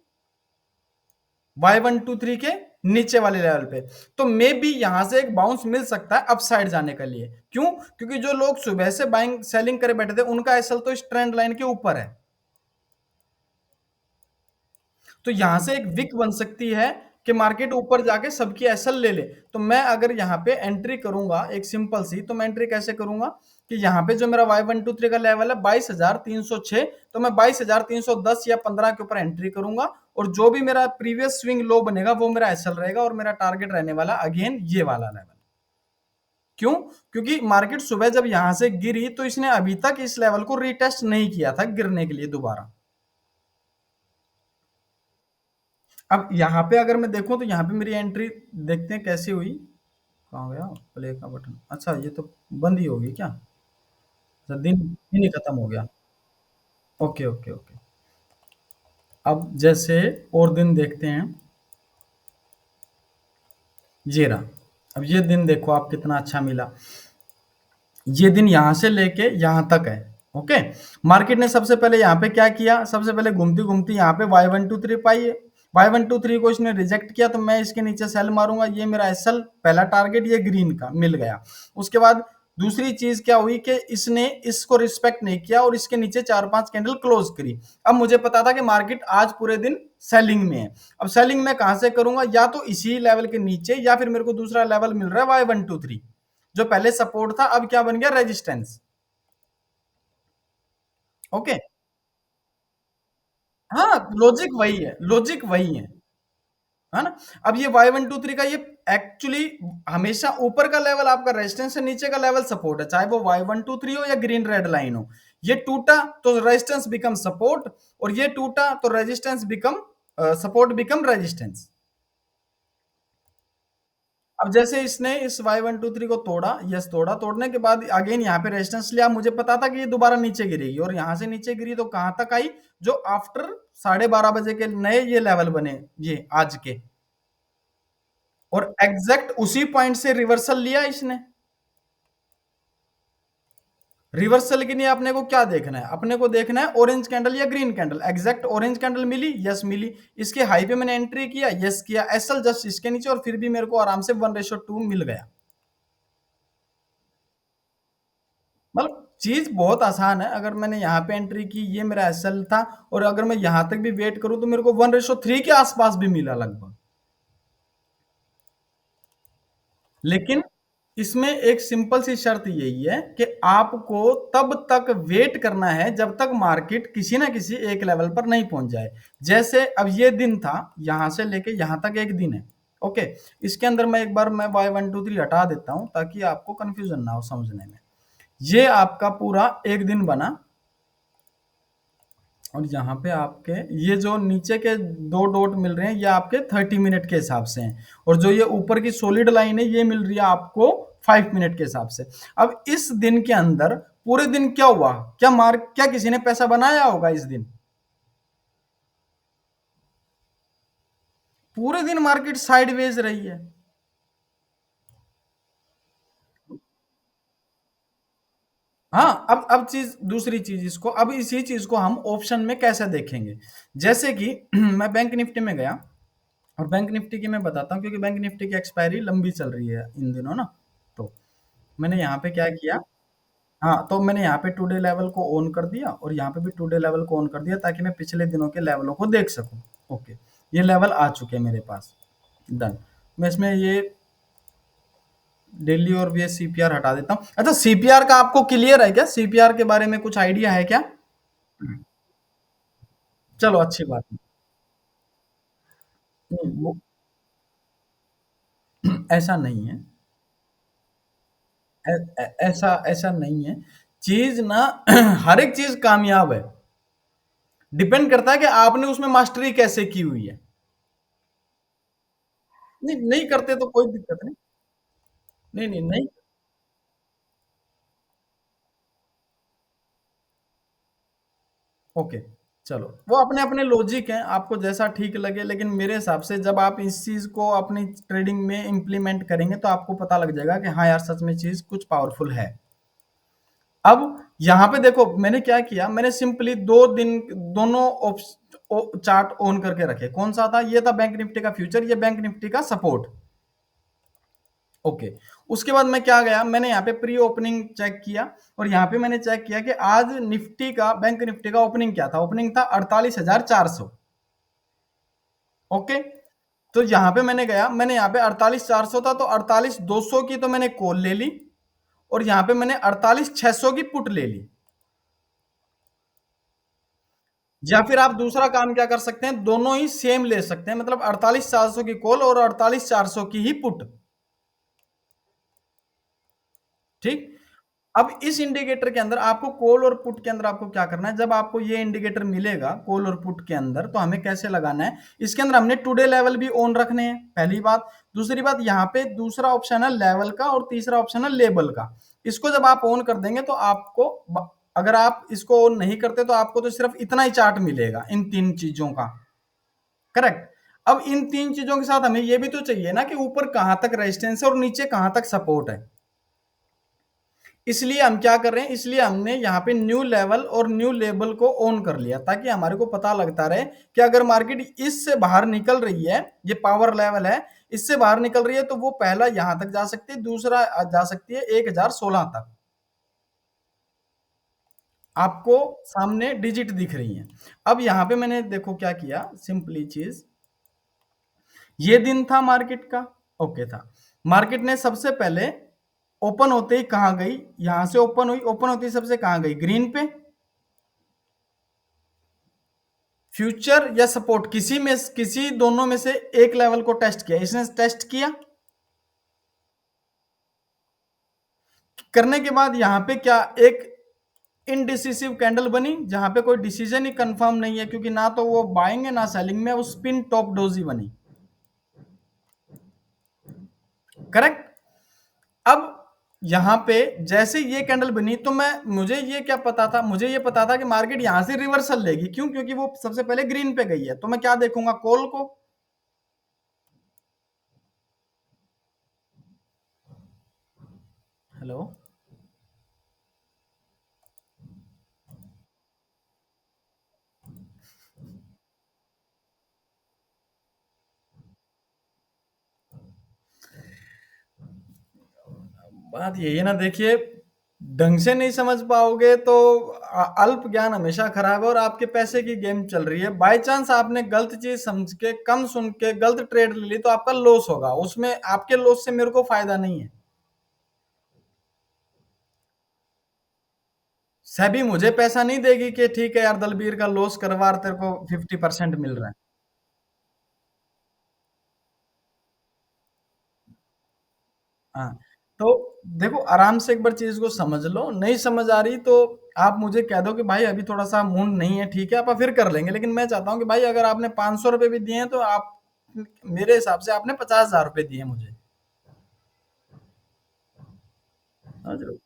A: Y123 के नीचे वाले लेवल पे। तो मे बी यहां से एक बाउंस मिल सकता है अपसाइड जाने के लिए। क्यों? क्योंकि जो लोग सुबह से बाइंग सेलिंग करे बैठे थे उनका एसएल तो इस ट्रेंड लाइन के ऊपर है। तो यहां से एक विक बन सकती है कि मार्केट ऊपर जाके सबकी एसएल ले ले। तो मैं अगर यहाँ पे एंट्री करूंगा एक सिंपल सी, तो मैं एंट्री कैसे करूंगा कि यहाँ पे जो मेरा Y123 का लेवल है 22,306, तो मैं 22,310 या 15 के ऊपर एंट्री करूंगा, और जो भी मेरा प्रीवियस स्विंग लो बनेगा वो मेरा एसएल रहेगा, और मेरा टारगेट रहने वाला अगेन ये वाला लेवल। क्यों? क्योंकि मार्केट सुबह जब यहां से गिरी तो इसने अभी तक इस लेवल को रीटेस्ट नहीं किया था गिरने के लिए दोबारा। अब यहाँ पे अगर मैं देखूं तो यहाँ पे मेरी एंट्री देखते हैं कैसी हुई। कहाँ गया प्ले का बटन? अच्छा, ये तो बंद ही होगी क्या? अच्छा, दिन ही खत्म हो गया। Okay okay okay. अब जैसे और दिन देखते हैं, ये रहा। अब ये दिन देखो आप कितना अच्छा मिला। ये दिन यहां से लेके यहां तक है। ओके, मार्केट ने सबसे पहले यहाँ पे क्या किया, सबसे पहले घूमती घूमती यहाँ पे Y123 पाई है। Y123 को इसने रिजेक्ट किया, तो मैं इसके नीचे सेल मारूंगा। ये मेरा एसएल पहला टारगेट ये ग्रीन का मिल गया। उसके बाद दूसरी चीज क्या हुई कि इसने इसको रिस्पेक्ट नहीं किया और इसके नीचे 4-5 कैंडल क्लोज करी। अब मुझे पता था कि मार्केट आज पूरे दिन सेलिंग में है। अब सेलिंग में कहां से करूंगा, या तो इसी लेवल के नीचे, या फिर मेरे को दूसरा लेवल मिल रहा है Y123, जो पहले सपोर्ट था अब क्या बन गया, रेजिस्टेंस। ओके, हाँ, लॉजिक वही है, लॉजिक वही है ना। अब ये Y123 का ये एक्चुअली हमेशा ऊपर का लेवल आपका रेजिस्टेंस है, नीचे का लेवल सपोर्ट है, चाहे वो Y123 हो या ग्रीन रेड लाइन हो। ये टूटा तो रेजिस्टेंस बिकम सपोर्ट, और ये टूटा तो resistance become support become resistance. अब जैसे इसने इस Y123 को तोड़ा, यस तोड़ा, तोड़ने के बाद अगेन यहाँ पे रेजिस्टेंस लिया, मुझे पता था कि ये दोबारा नीचे गिरेगी, और यहाँ से नीचे गिरी तो कहां तक आई, जो आफ्टर 12:30 बजे के नए ये लेवल बने, ये आज के, और एग्जैक्ट उसी पॉइंट से रिवर्सल लिया इसने। रिवर्सल के लिए अपने को क्या देखना है, अपने को देखना है ऑरेंज कैंडल या green candle. Exact orange candle मिली, यस मिली। इसके हाई पे मैंने एंट्री किया, यस किया, एसएल जस्ट इसके नीचे, और फिर भी मेरे को आराम से 1:2 मिल गया। मतलब चीज बहुत आसान है। अगर मैंने यहाँ पे एंट्री की, ये मेरा एसएल था, और अगर मैं यहां तक भी वेट करूं तो मेरे को 1:3 के आसपास भी मिला लगभग। लेकिन इसमें एक सिंपल सी शर्त यही है कि आपको तब तक वेट करना है जब तक मार्केट किसी ना किसी एक लेवल पर नहीं पहुंच जाए। जैसे अब ये दिन था, यहां से लेके यहां तक एक दिन है। ओके, इसके अंदर मैं एक बार मैं Y123 हटा देता हूं ताकि आपको कंफ्यूजन ना हो समझने में। ये आपका पूरा एक दिन बना, और यहाँ पे आपके ये जो नीचे के दो डॉट मिल रहे हैं ये आपके 30 मिनट के हिसाब से हैं, और जो ये ऊपर की सॉलिड लाइन है ये मिल रही है आपको 5 मिनट के हिसाब से। अब इस दिन के अंदर पूरे दिन क्या हुआ, क्या किसी ने पैसा बनाया होगा इस दिन? पूरे दिन मार्केट साइडवेज रही है। हाँ, अब चीज दूसरी चीज, इसको अब इसी चीज को हम ऑप्शन में कैसे देखेंगे। जैसे कि मैं बैंक निफ्टी में गया, और बैंक निफ्टी की मैं बताता हूँ क्योंकि बैंक निफ्टी की एक्सपायरी लंबी चल रही है इन दिनों ना। तो मैंने यहाँ पे क्या किया, हाँ, तो मैंने यहाँ पे टुडे लेवल को ऑन कर दिया, और यहाँ पे भी टुडे लेवल को ऑन कर दिया ताकि मैं पिछले दिनों के लेवलों को देख सकूं। ओके, ये लेवल आ चुके हैं मेरे पास, डन। मैं इसमें ये डेली और ये सीपीआर हटा देता हूँ। अच्छा, सीपीआर का आपको क्लियर है क्या, सीपीआर के बारे में कुछ आइडिया है क्या? चलो अच्छी बात है। नहीं, ऐसा नहीं है। ऐसा ऐसा नहीं है। चीज ना हर एक चीज कामयाब है, डिपेंड करता है कि आपने उसमें मास्टरी कैसे की हुई है। नहीं, नहीं करते तो कोई दिक्कत नहीं। नहीं नहीं नहीं। ओके, चलो वो अपने अपने लॉजिक हैं, आपको जैसा ठीक लगे, लेकिन मेरे हिसाब से जब आप इस चीज को अपनी ट्रेडिंग में इंप्लीमेंट करेंगे तो आपको पता लग जाएगा कि हाँ यार सच में चीज कुछ पावरफुल है। अब यहाँ पे देखो मैंने क्या किया, मैंने सिंपली 2 दिन दोनों चार्ट ऑन करके रखे। कौन सा था, ये था बैंक निफ्टी का फ्यूचर, ये बैंक निफ्टी का सपोर्ट। ओके, उसके बाद मैं क्या गया, मैंने यहाँ पे प्री ओपनिंग चेक किया, और यहाँ पे मैंने चेक किया कि आज निफ्टी का, बैंक निफ्टी का ओपनिंग क्या था, ओपनिंग था 48,400। ओके, तो यहाँ पे मैंने गया, मैंने यहाँ पे 48,400 था तो 48,200 की तो मैंने कॉल ले ली, और यहां पे मैंने 48,600 की पुट ले ली। या फिर आप दूसरा काम क्या कर सकते हैं, दोनों ही सेम ले सकते हैं, मतलब 48,400 की कॉल और 48,400 की ही पुट। ठीक। अब इस इंडिकेटर के अंदर आपको कॉल और पुट के अंदर आपको क्या करना है, जब आपको ये इंडिकेटर मिलेगा कॉल और पुट के अंदर, तो हमें कैसे लगाना है, इसके अंदर हमने टुडे लेवल भी ऑन रखने हैं, पहली बात। दूसरी बात, यहाँ पे दूसरा ऑप्शन है लेवल का और तीसरा ऑप्शन है लेबल का। इसको जब आप ऑन कर देंगे तो आपको, अगर आप इसको ऑन नहीं करते तो आपको तो सिर्फ इतना ही चार्ट मिलेगा इन तीन चीजों का। करेक्ट। अब इन तीन चीजों के साथ हमें यह भी तो चाहिए ना कि ऊपर कहां तक रेजिस्टेंस है और नीचे कहां तक सपोर्ट है। इसलिए हम क्या कर रहे हैं, इसलिए हमने यहाँ पे न्यू लेवल और न्यू लेबल को ऑन कर लिया, ताकि हमारे को पता लगता रहे कि अगर मार्केट इससे बाहर निकल रही है, ये पावर लेवल है, इससे बाहर निकल रही है, तो वो पहला यहां तक जा सकती है, दूसरा जा सकती है 1016 तक। आपको सामने डिजिट दिख रही है। अब यहां पे मैंने देखो क्या किया, सिंपली चीज, ये दिन था मार्केट का, ओके था। मार्केट ने सबसे पहले ओपन होते ही कहां गई, यहां से ओपन हुई, ओपन होते ही सबसे कहां गई, ग्रीन पे। फ्यूचर या सपोर्ट, किसी में, किसी दोनों में से एक लेवल को टेस्ट किया, इसने टेस्ट किया। करने के बाद यहां पे क्या, एक इनडिसिसिव कैंडल बनी, जहां पे कोई डिसीजन ही कंफर्म नहीं है, क्योंकि ना तो वो बाइंग है ना सेलिंग में, वो स्पिन टॉप डोजी बनी। करेक्ट। अब यहां पे जैसे ये कैंडल बनी, तो मैं, मुझे ये क्या पता था, मुझे ये पता था कि मार्केट यहां से रिवर्सल लेगी, क्यों, क्योंकि वो सबसे पहले ग्रीन पे गई है, तो मैं क्या देखूंगा, कॉल को। हेलो। बात यही है ना, देखिए, ढंग से नहीं समझ पाओगे तो अल्प ज्ञान हमेशा खराब है, और आपके पैसे की गेम चल रही है। बाय चांस आपने गलत चीज समझ के, कम सुन के गलत ट्रेड ले ली, तो आपका लॉस होगा, उसमें आपके लॉस से मेरे को फायदा नहीं है। सेबी मुझे पैसा नहीं देगी कि ठीक है यार दलबीर का लॉस करवा, तेरे को 50% मिल रहा है। हाँ, तो देखो, आराम से एक बार चीज को समझ लो, नहीं समझ आ रही तो आप मुझे कह दो कि भाई अभी थोड़ा सा मूड नहीं है, ठीक है, आप फिर कर लेंगे, लेकिन मैं चाहता हूँ कि भाई अगर आपने 500 रुपए भी दिए हैं, तो आप, मेरे हिसाब से आपने 50,000 रुपए दिए मुझे। समझ रहे हो?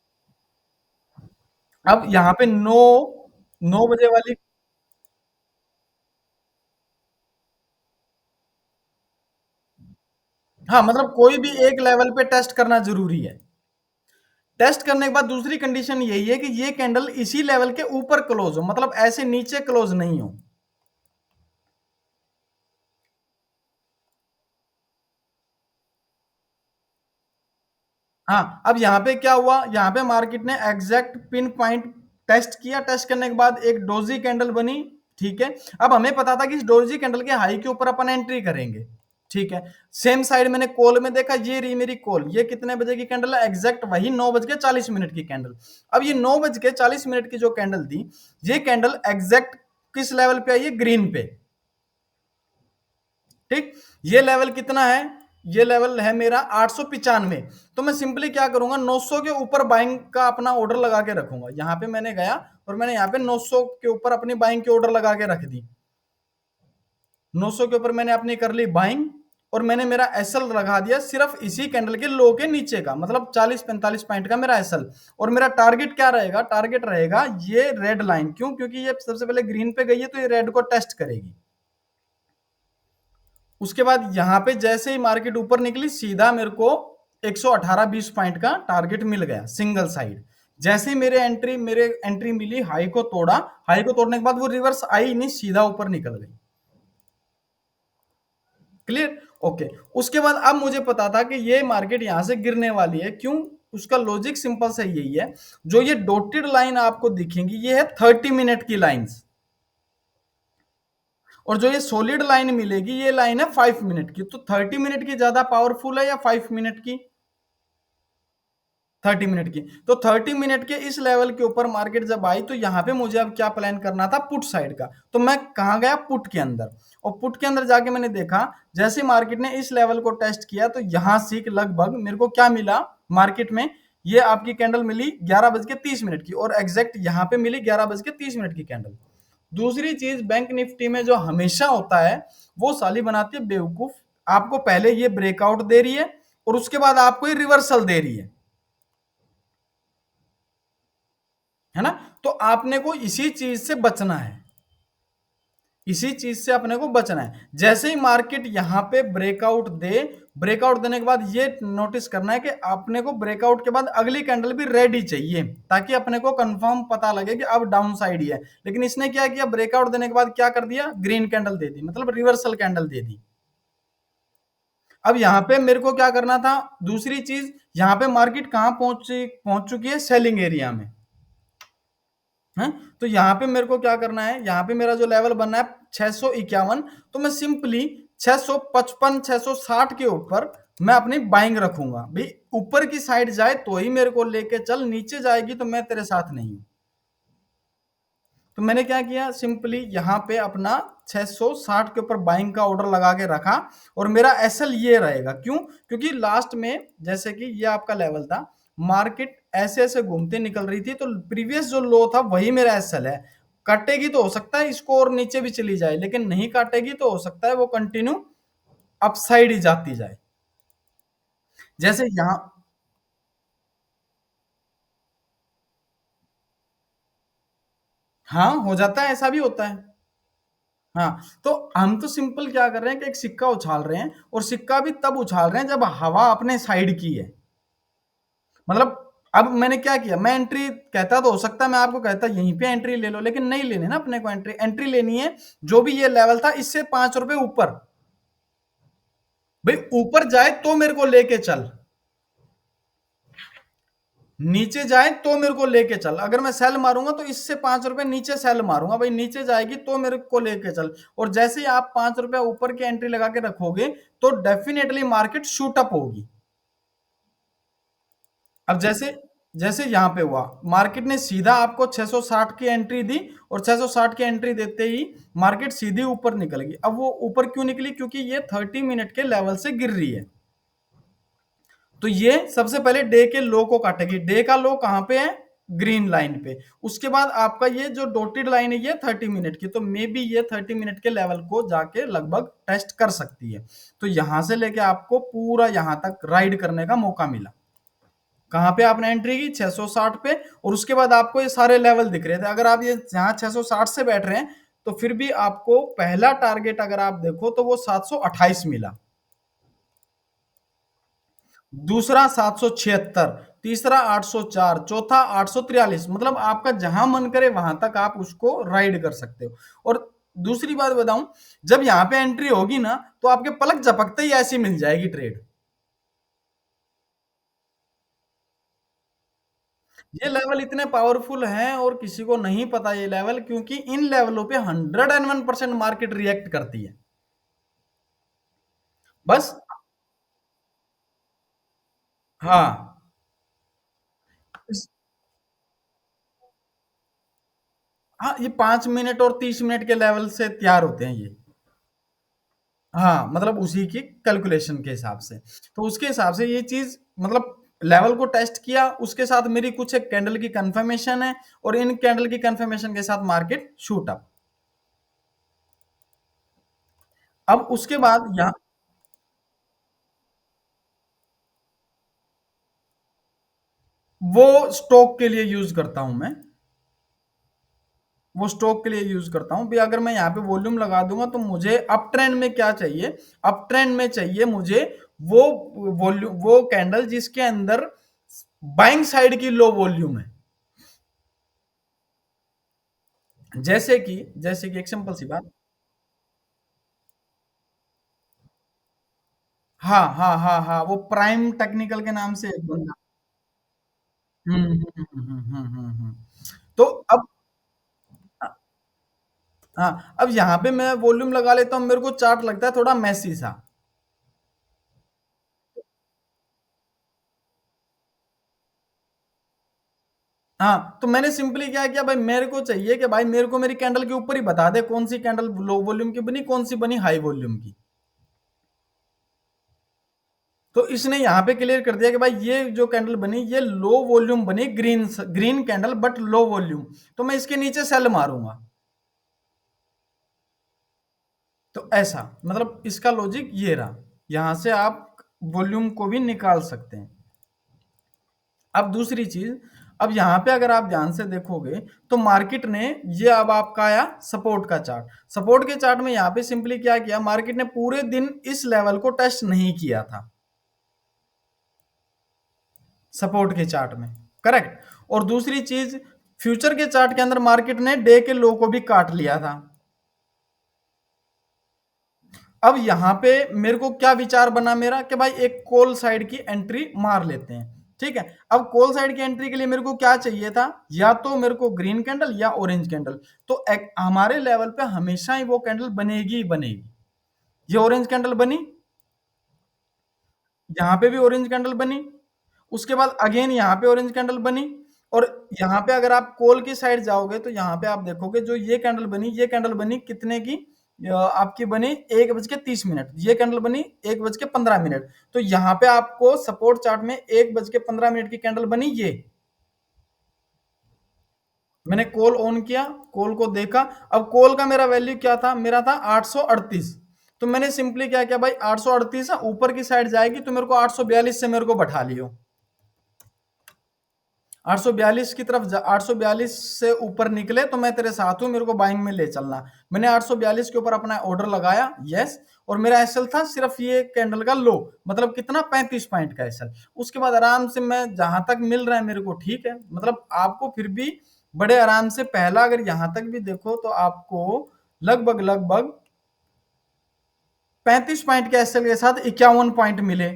A: अब यहाँ पे 9 बजे वाली, हाँ, मतलब कोई भी एक लेवल पे टेस्ट करना जरूरी है। टेस्ट करने के बाद दूसरी कंडीशन यही है कि ये कैंडल इसी लेवल के ऊपर क्लोज हो, मतलब ऐसे नीचे क्लोज नहीं हो। हाँ, अब यहाँ पे क्या हुआ, यहाँ पे मार्केट ने एग्जैक्ट पिन पॉइंट टेस्ट किया, टेस्ट करने के बाद एक डोजी कैंडल बनी। ठीक है। अब हमें पता था कि इस डोजी कैंडल के हाई के ऊपर अपन एंट्री करेंगे। ठीक है। सेम साइड मैंने कॉल में देखा, ये रही मेरी कॉल, ये कितने बजे की कैंडल है, एग्जैक्ट वही 9:40 की कैंडल। अब ये 9:40 की जो कैंडल थी, ये कैंडल एग्जैक्ट किस लेवल पे आई है, ग्रीन पे। ठीक। ये लेवल कितना है, ये लेवल है मेरा 895। तो मैं सिंपली क्या करूंगा, 900 के ऊपर बाइंग का अपना ऑर्डर लगा के रखूंगा। यहां पे मैंने गया और मैंने यहाँ पे 900 के ऊपर अपनी बाइंग की ऑर्डर लगा के रख दी। 900 के ऊपर मैंने अपनी कर ली बाइंग, और मैंने मेरा एसएल लगा दिया सिर्फ इसी कैंडल के लो के नीचे का, मतलब 40-45 पॉइंट का मेरा एसएल। और मेरा टारगेट क्या रहेगा, टारगेट रहेगा ये रेड लाइन, क्यों, क्योंकि ये सबसे पहले ग्रीन पे गई है, तो ये रेड को टेस्ट करेगी। उसके बाद यहां पे जैसे ही मार्केट ऊपर निकली, सीधा मेरे को 118-20 पॉइंट का टारगेट मिल गया सिंगल साइड। जैसे ही मेरे एंट्री मिली, हाई को तोड़ा, हाई को तोड़ने के बाद वो रिवर्स आई नहीं, सीधा ऊपर निकल गई। क्लियर। ओके। उसके बाद अब मुझे पता था कि ये मार्केट यहां से गिरने वाली है, क्यों, उसका लॉजिक सिंपल से यही है, जो ये डॉटेड लाइन आपको दिखेंगी, ये है 30 मिनट की लाइंस, और जो ये सॉलिड लाइन मिलेगी, ये लाइन है 5 मिनट की। तो 30 मिनट की ज्यादा पावरफुल है या 5 मिनट की? 30 मिनट की। तो 30 मिनट के इस लेवल के ऊपर मार्केट जब आई तो यहाँ पे मुझे अब क्या प्लान करना था, पुट साइड का। तो मैं कहाँ गया, पुट के अंदर। और पुट के अंदर जाके मैंने देखा जैसे मार्केट ने इस लेवल को टेस्ट किया तो यहाँ से लगभग मेरे को क्या मिला मार्केट में, ये आपकी कैंडल मिली 11:30 की, और एग्जैक्ट यहाँ पे मिली 11:30 की कैंडल। दूसरी चीज बैंक निफ्टी में जो हमेशा होता है वो साली बनाती है बेवकूफ, आपको पहले ये ब्रेकआउट दे रही है और उसके बाद आपको ये रिवर्सल दे रही है ना। तो आपने को इसी चीज से बचना है, इसी चीज से अपने को बचना है। जैसे ही मार्केट यहां पे ब्रेकआउट दे, ब्रेकआउट देने के बाद ये नोटिस करना है कि अपने को ब्रेकआउट के बाद अगली कैंडल भी रेडी चाहिए, ताकि अपने को कंफर्म पता लगे कि अब डाउन साइड ही है। लेकिन इसने क्या किया, ब्रेकआउट देने के बाद क्या कर दिया, ग्रीन कैंडल दे दी, मतलब रिवर्सल कैंडल दे दी। अब यहां पे मेरे को क्या करना था, दूसरी चीज, यहां पे मार्केट कहां पहुंच चुकी है, सेलिंग एरिया में है। तो यहाँ पे मेरे को क्या करना है, यहाँ पे मेरा जो लेवल बनना है 651, तो मैं सिंपली 655 660 के ऊपर मैं अपनी बाइंग रखूंगा भाई। ऊपर की साइड जाए तो ही मेरे को लेके चल, नीचे जाएगी तो मैं तेरे साथ नहीं हूं। तो मैंने क्या किया, सिंपली यहाँ पे अपना 660 के ऊपर बाइंग का ऑर्डर लगा के रखा। और मेरा एसएल ये रहेगा, क्यों, क्योंकि लास्ट में जैसे कि ये आपका लेवल था, मार्केट ऐसे ऐसे घूमते निकल रही थी, तो प्रीवियस जो लो था वही मेरा एसएल है। काटेगी तो हो सकता है इसको और नीचे भी चली जाए, लेकिन नहीं काटेगी तो हो सकता है वो कंटिन्यू अपसाइड ही जाती जाए। जैसे यहाँ, हाँ हो जाता है, ऐसा भी होता है। हाँ, तो हम तो सिंपल क्या कर रहे हैं कि एक सिक्का उछाल रहे हैं, और सिक्का भी तब उछाल रहे हैं जब हवा अपने साइड की है। मतलब अब मैंने क्या किया, मैं एंट्री कहता तो हो सकता है मैं आपको कहता यहीं पे एंट्री ले लो, लेकिन नहीं लेनी ना अपने को, एंट्री एंट्री लेनी है जो भी ये लेवल था इससे 5 रुपए ऊपर। भाई ऊपर जाए तो मेरे को लेके चल, नीचे जाए तो मेरे को लेके चल। अगर मैं सेल मारूंगा तो इससे 5 रुपए नीचे सेल मारूंगा, भाई नीचे जाएगी तो मेरे को लेके चल। और जैसे ही आप 5 रुपए ऊपर की एंट्री लगा के रखोगे तो डेफिनेटली मार्केट शूट अप होगी। अब जैसे जैसे यहां पे हुआ, मार्केट ने सीधा आपको 660 की एंट्री दी, और 660 की एंट्री देते ही मार्केट सीधी ऊपर निकल गई। अब वो ऊपर क्यों निकली, क्योंकि ये 30 मिनट के लेवल से गिर रही है। तो ये सबसे पहले डे के लो को काटेगी। डे का लो कहां पे है, ग्रीन लाइन पे। उसके बाद आपका ये जो डॉटेड लाइन है ये 30 मिनट की, तो मे बी ये 30 मिनट के लेवल को जाके लगभग टेस्ट कर सकती है। तो यहां से लेके आपको पूरा यहां तक राइड करने का मौका मिला। कहां पे आपने एंट्री की, 660 पे, और उसके बाद आपको ये सारे लेवल दिख रहे थे। अगर आप ये यहां 660 से बैठ रहे हैं तो फिर भी आपको पहला टारगेट अगर आप देखो तो वो 728 मिला, दूसरा 776, तीसरा 804, चौथा 843। मतलब आपका जहां मन करे वहां तक आप उसको राइड कर सकते हो। और दूसरी बात बताऊं, जब यहां पे एंट्री होगी ना तो आपके पलक झपकते ही ऐसी मिल जाएगी ट्रेड। ये लेवल इतने पावरफुल हैं और किसी को नहीं पता ये लेवल, क्योंकि इन लेवलों पे 101% मार्केट रिएक्ट करती है। बस, हाँ, इस, हाँ, ये 5 मिनट और 30 मिनट के लेवल से तैयार होते हैं ये। हाँ, मतलब उसी की कैलकुलेशन के हिसाब से। तो उसके हिसाब से ये चीज, मतलब लेवल को टेस्ट किया, उसके साथ मेरी कुछ एक कैंडल की कंफर्मेशन है, और इन कैंडल की कंफर्मेशन के साथ मार्केट शूट अप। अब उसके बाद यहाँ, वो स्टॉक के लिए यूज करता हूं मैं, वो स्टॉक के लिए यूज करता हूं भी। अगर मैं यहाँ पे वॉल्यूम लगा दूंगा तो मुझे अप ट्रेंड में क्या चाहिए, अप ट्रेंड में चाहिए मुझे वो वॉल्यूम, वो कैंडल जिसके अंदर बाइंग साइड की लो वॉल्यूम है। जैसे कि एक सिंपल सी बात, हाँ हाँ हाँ हाँ, वो प्राइम टेक्निकल के नाम से एक बंदा। तो अब, हाँ, अब यहाँ पे मैं वॉल्यूम लगा लेता हूँ, मेरे को चार्ट लगता है थोड़ा मैसी सा। हाँ, तो मैंने सिंपली क्या किया भाई, मेरे को चाहिए कि भाई मेरे को मेरी कैंडल के ऊपर ही बता दे कौन सी कैंडल लो वॉल्यूम की बनी, कौन सी बनी हाई वॉल्यूम की। तो इसने यहाँ पे क्लियर कर दिया कि भाई ये जो कैंडल बनी ये लो वॉल्यूम बनी, green green candle but low volume, तो मैं इसके नीचे सेल मारूंगा। तो ऐसा मतलब इसका लॉजिक ये रहा, यहां से आप वॉल्यूम को भी निकाल सकते हैं। अब दूसरी चीज, अब यहां पे अगर आप ध्यान से देखोगे तो मार्केट ने ये अब आपका आया सपोर्ट का चार्ट। सपोर्ट के चार्ट में यहां पे सिंपली क्या किया, मार्केट ने पूरे दिन इस लेवल को टेस्ट नहीं किया था सपोर्ट के चार्ट में, करेक्ट। और दूसरी चीज, फ्यूचर के चार्ट के अंदर मार्केट ने डे के लो को भी काट लिया था। अब यहां पे मेरे को क्या विचार बना मेरा कि भाई एक कॉल साइड की एंट्री मार लेते हैं, ठीक है। अब कॉल साइड की एंट्री के लिए मेरे को क्या चाहिए था, या तो मेरे को ग्रीन कैंडल या ऑरेंज कैंडल। तो हमारे लेवल पे हमेशा ही वो कैंडल बनेगी ही बनेगी। ये ऑरेंज कैंडल बनी, यहाँ पे भी ऑरेंज कैंडल बनी, उसके बाद अगेन यहाँ पे ऑरेंज कैंडल बनी। और यहाँ पे अगर आप कॉल की साइड जाओगे तो यहाँ पे आप देखोगे जो ये कैंडल बनी, ये कैंडल बनी कितने की, आपकी बनी 1:30, ये कैंडल बनी 1:15। तो यहाँ पे आपको सपोर्ट चार्ट में 1:15 की कैंडल बनी ये। मैंने कॉल ऑन किया, कॉल को देखा। अब कॉल का मेरा वैल्यू क्या था, मेरा था 838। तो मैंने सिंपली क्या किया भाई, 838 है ऊपर की साइड जाएगी तो मेरे को 842 से मेरे को बैठा लियो। 842 की तरफ 842 से ऊपर निकले तो मैं तेरे साथ हूं, मेरे को बाइंग में ले चलना। मैंने 842 के ऊपर अपना ऑर्डर लगाया, यस। और मेरा एसएल था सिर्फ ये कैंडल का लो, मतलब कितना 35 पॉइंट का एसएल। उसके बाद आराम से मैं जहां तक मिल रहा है मेरे को ठीक है, मतलब आपको फिर भी बड़े आराम से पहला अगर यहां तक भी देखो तो आपको लगभग लगभग 35 पॉइंट के एसएल के साथ 51 पॉइंट मिले।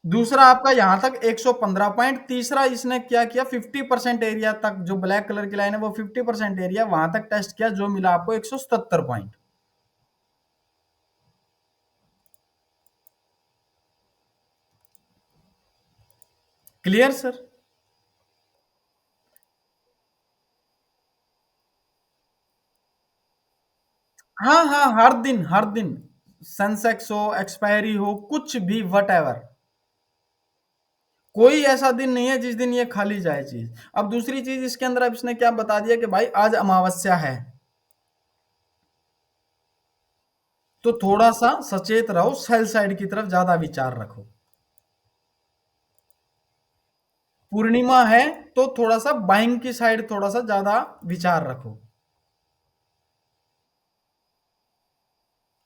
A: दूसरा आपका यहां तक 115 पॉइंट। तीसरा इसने क्या किया, 50% एरिया तक, जो ब्लैक कलर की लाइन है वो 50% एरिया वहां तक टेस्ट किया, जो मिला आपको 177 पॉइंट। Clear sir? हाँ हाँ, हर दिन सेंसेक्स हो, एक्सपायरी हो, कुछ भी वट एवर, कोई ऐसा दिन नहीं है जिस दिन ये खाली जाए चीज। अब दूसरी चीज इसके अंदर अब इसने क्या बता दिया कि भाई आज अमावस्या है, तो थोड़ा सा सचेत रहो, सेल साइड की तरफ ज्यादा विचार रखो। पूर्णिमा है तो थोड़ा सा बाइंग की साइड थोड़ा सा ज्यादा विचार रखो।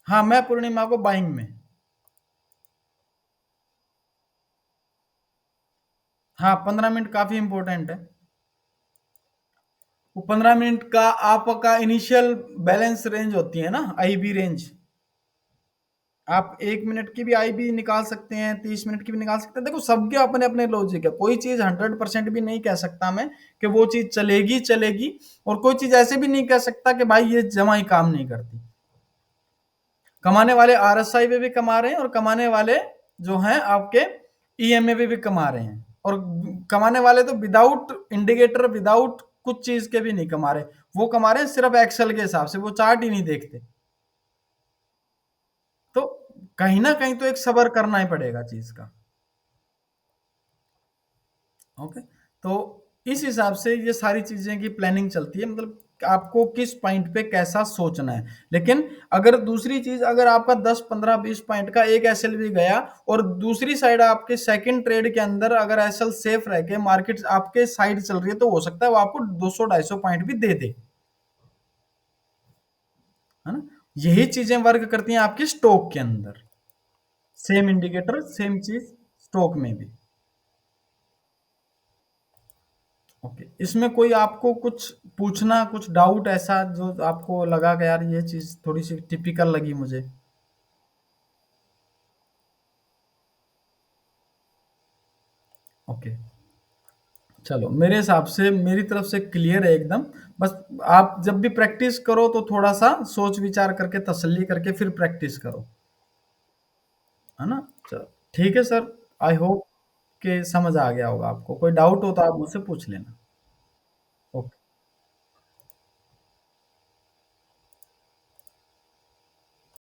A: हाँ, मैं पूर्णिमा को बाइंग में। हाँ, 15 मिनट काफी इंपॉर्टेंट है। वो 15 मिनट का आपका इनिशियल बैलेंस रेंज होती है ना, आईबी रेंज। आप 1 मिनट की भी आईबी निकाल सकते हैं, 30 मिनट की भी निकाल सकते हैं। देखो सबके अपने अपने लॉजिक है, कोई चीज 100% भी नहीं कह सकता मैं कि वो चीज चलेगी चलेगी, और कोई चीज ऐसे भी नहीं कह सकता कि भाई ये जमा ही काम नहीं करती। कमाने वाले आरएसआई पे भी कमा रहे हैं, और कमाने वाले जो हैं आपके ईएमए पे भी कमा रहे हैं, और कमाने वाले तो विदाउट इंडिकेटर विदाउट कुछ चीज के भी नहीं कमा रहे। वो कमा रहे हैं सिर्फ एक्सेल के हिसाब से, वो चार्ट ही नहीं देखते। तो कहीं ना कहीं तो एक सबर करना ही पड़ेगा चीज का। ओके, तो इस हिसाब से ये सारी चीजें की प्लानिंग चलती है, मतलब आपको किस पॉइंट पे कैसा सोचना है। लेकिन अगर दूसरी चीज, अगर आपका 10 15 20 पॉइंट का एक एसएल भी गया, और दूसरी साइड आपके सेकंड ट्रेड के अंदर अगर एसएल सेफ रह के मार्केट आपके साइड चल रही है, तो हो सकता है वो आपको 200 250 पॉइंट भी दे दे, है ना। यही चीजें वर्क करती हैं आपके स्टॉक के अंदर। सेम इंडिकेटर सेम चीज स्टॉक में भी। ओके, इसमें कोई आपको कुछ पूछना, कुछ डाउट ऐसा जो आपको लगा कि यार ये चीज थोड़ी सी टिपिकल लगी मुझे? ओके, चलो मेरे हिसाब से मेरी तरफ से क्लियर है एकदम। बस आप जब भी प्रैक्टिस करो तो थोड़ा सा सोच विचार करके तसल्ली करके फिर प्रैक्टिस करो, है ना। चलो ठीक है सर, आई होप के समझ आ गया होगा आपको। कोई डाउट हो तो आप मुझसे पूछ लेना।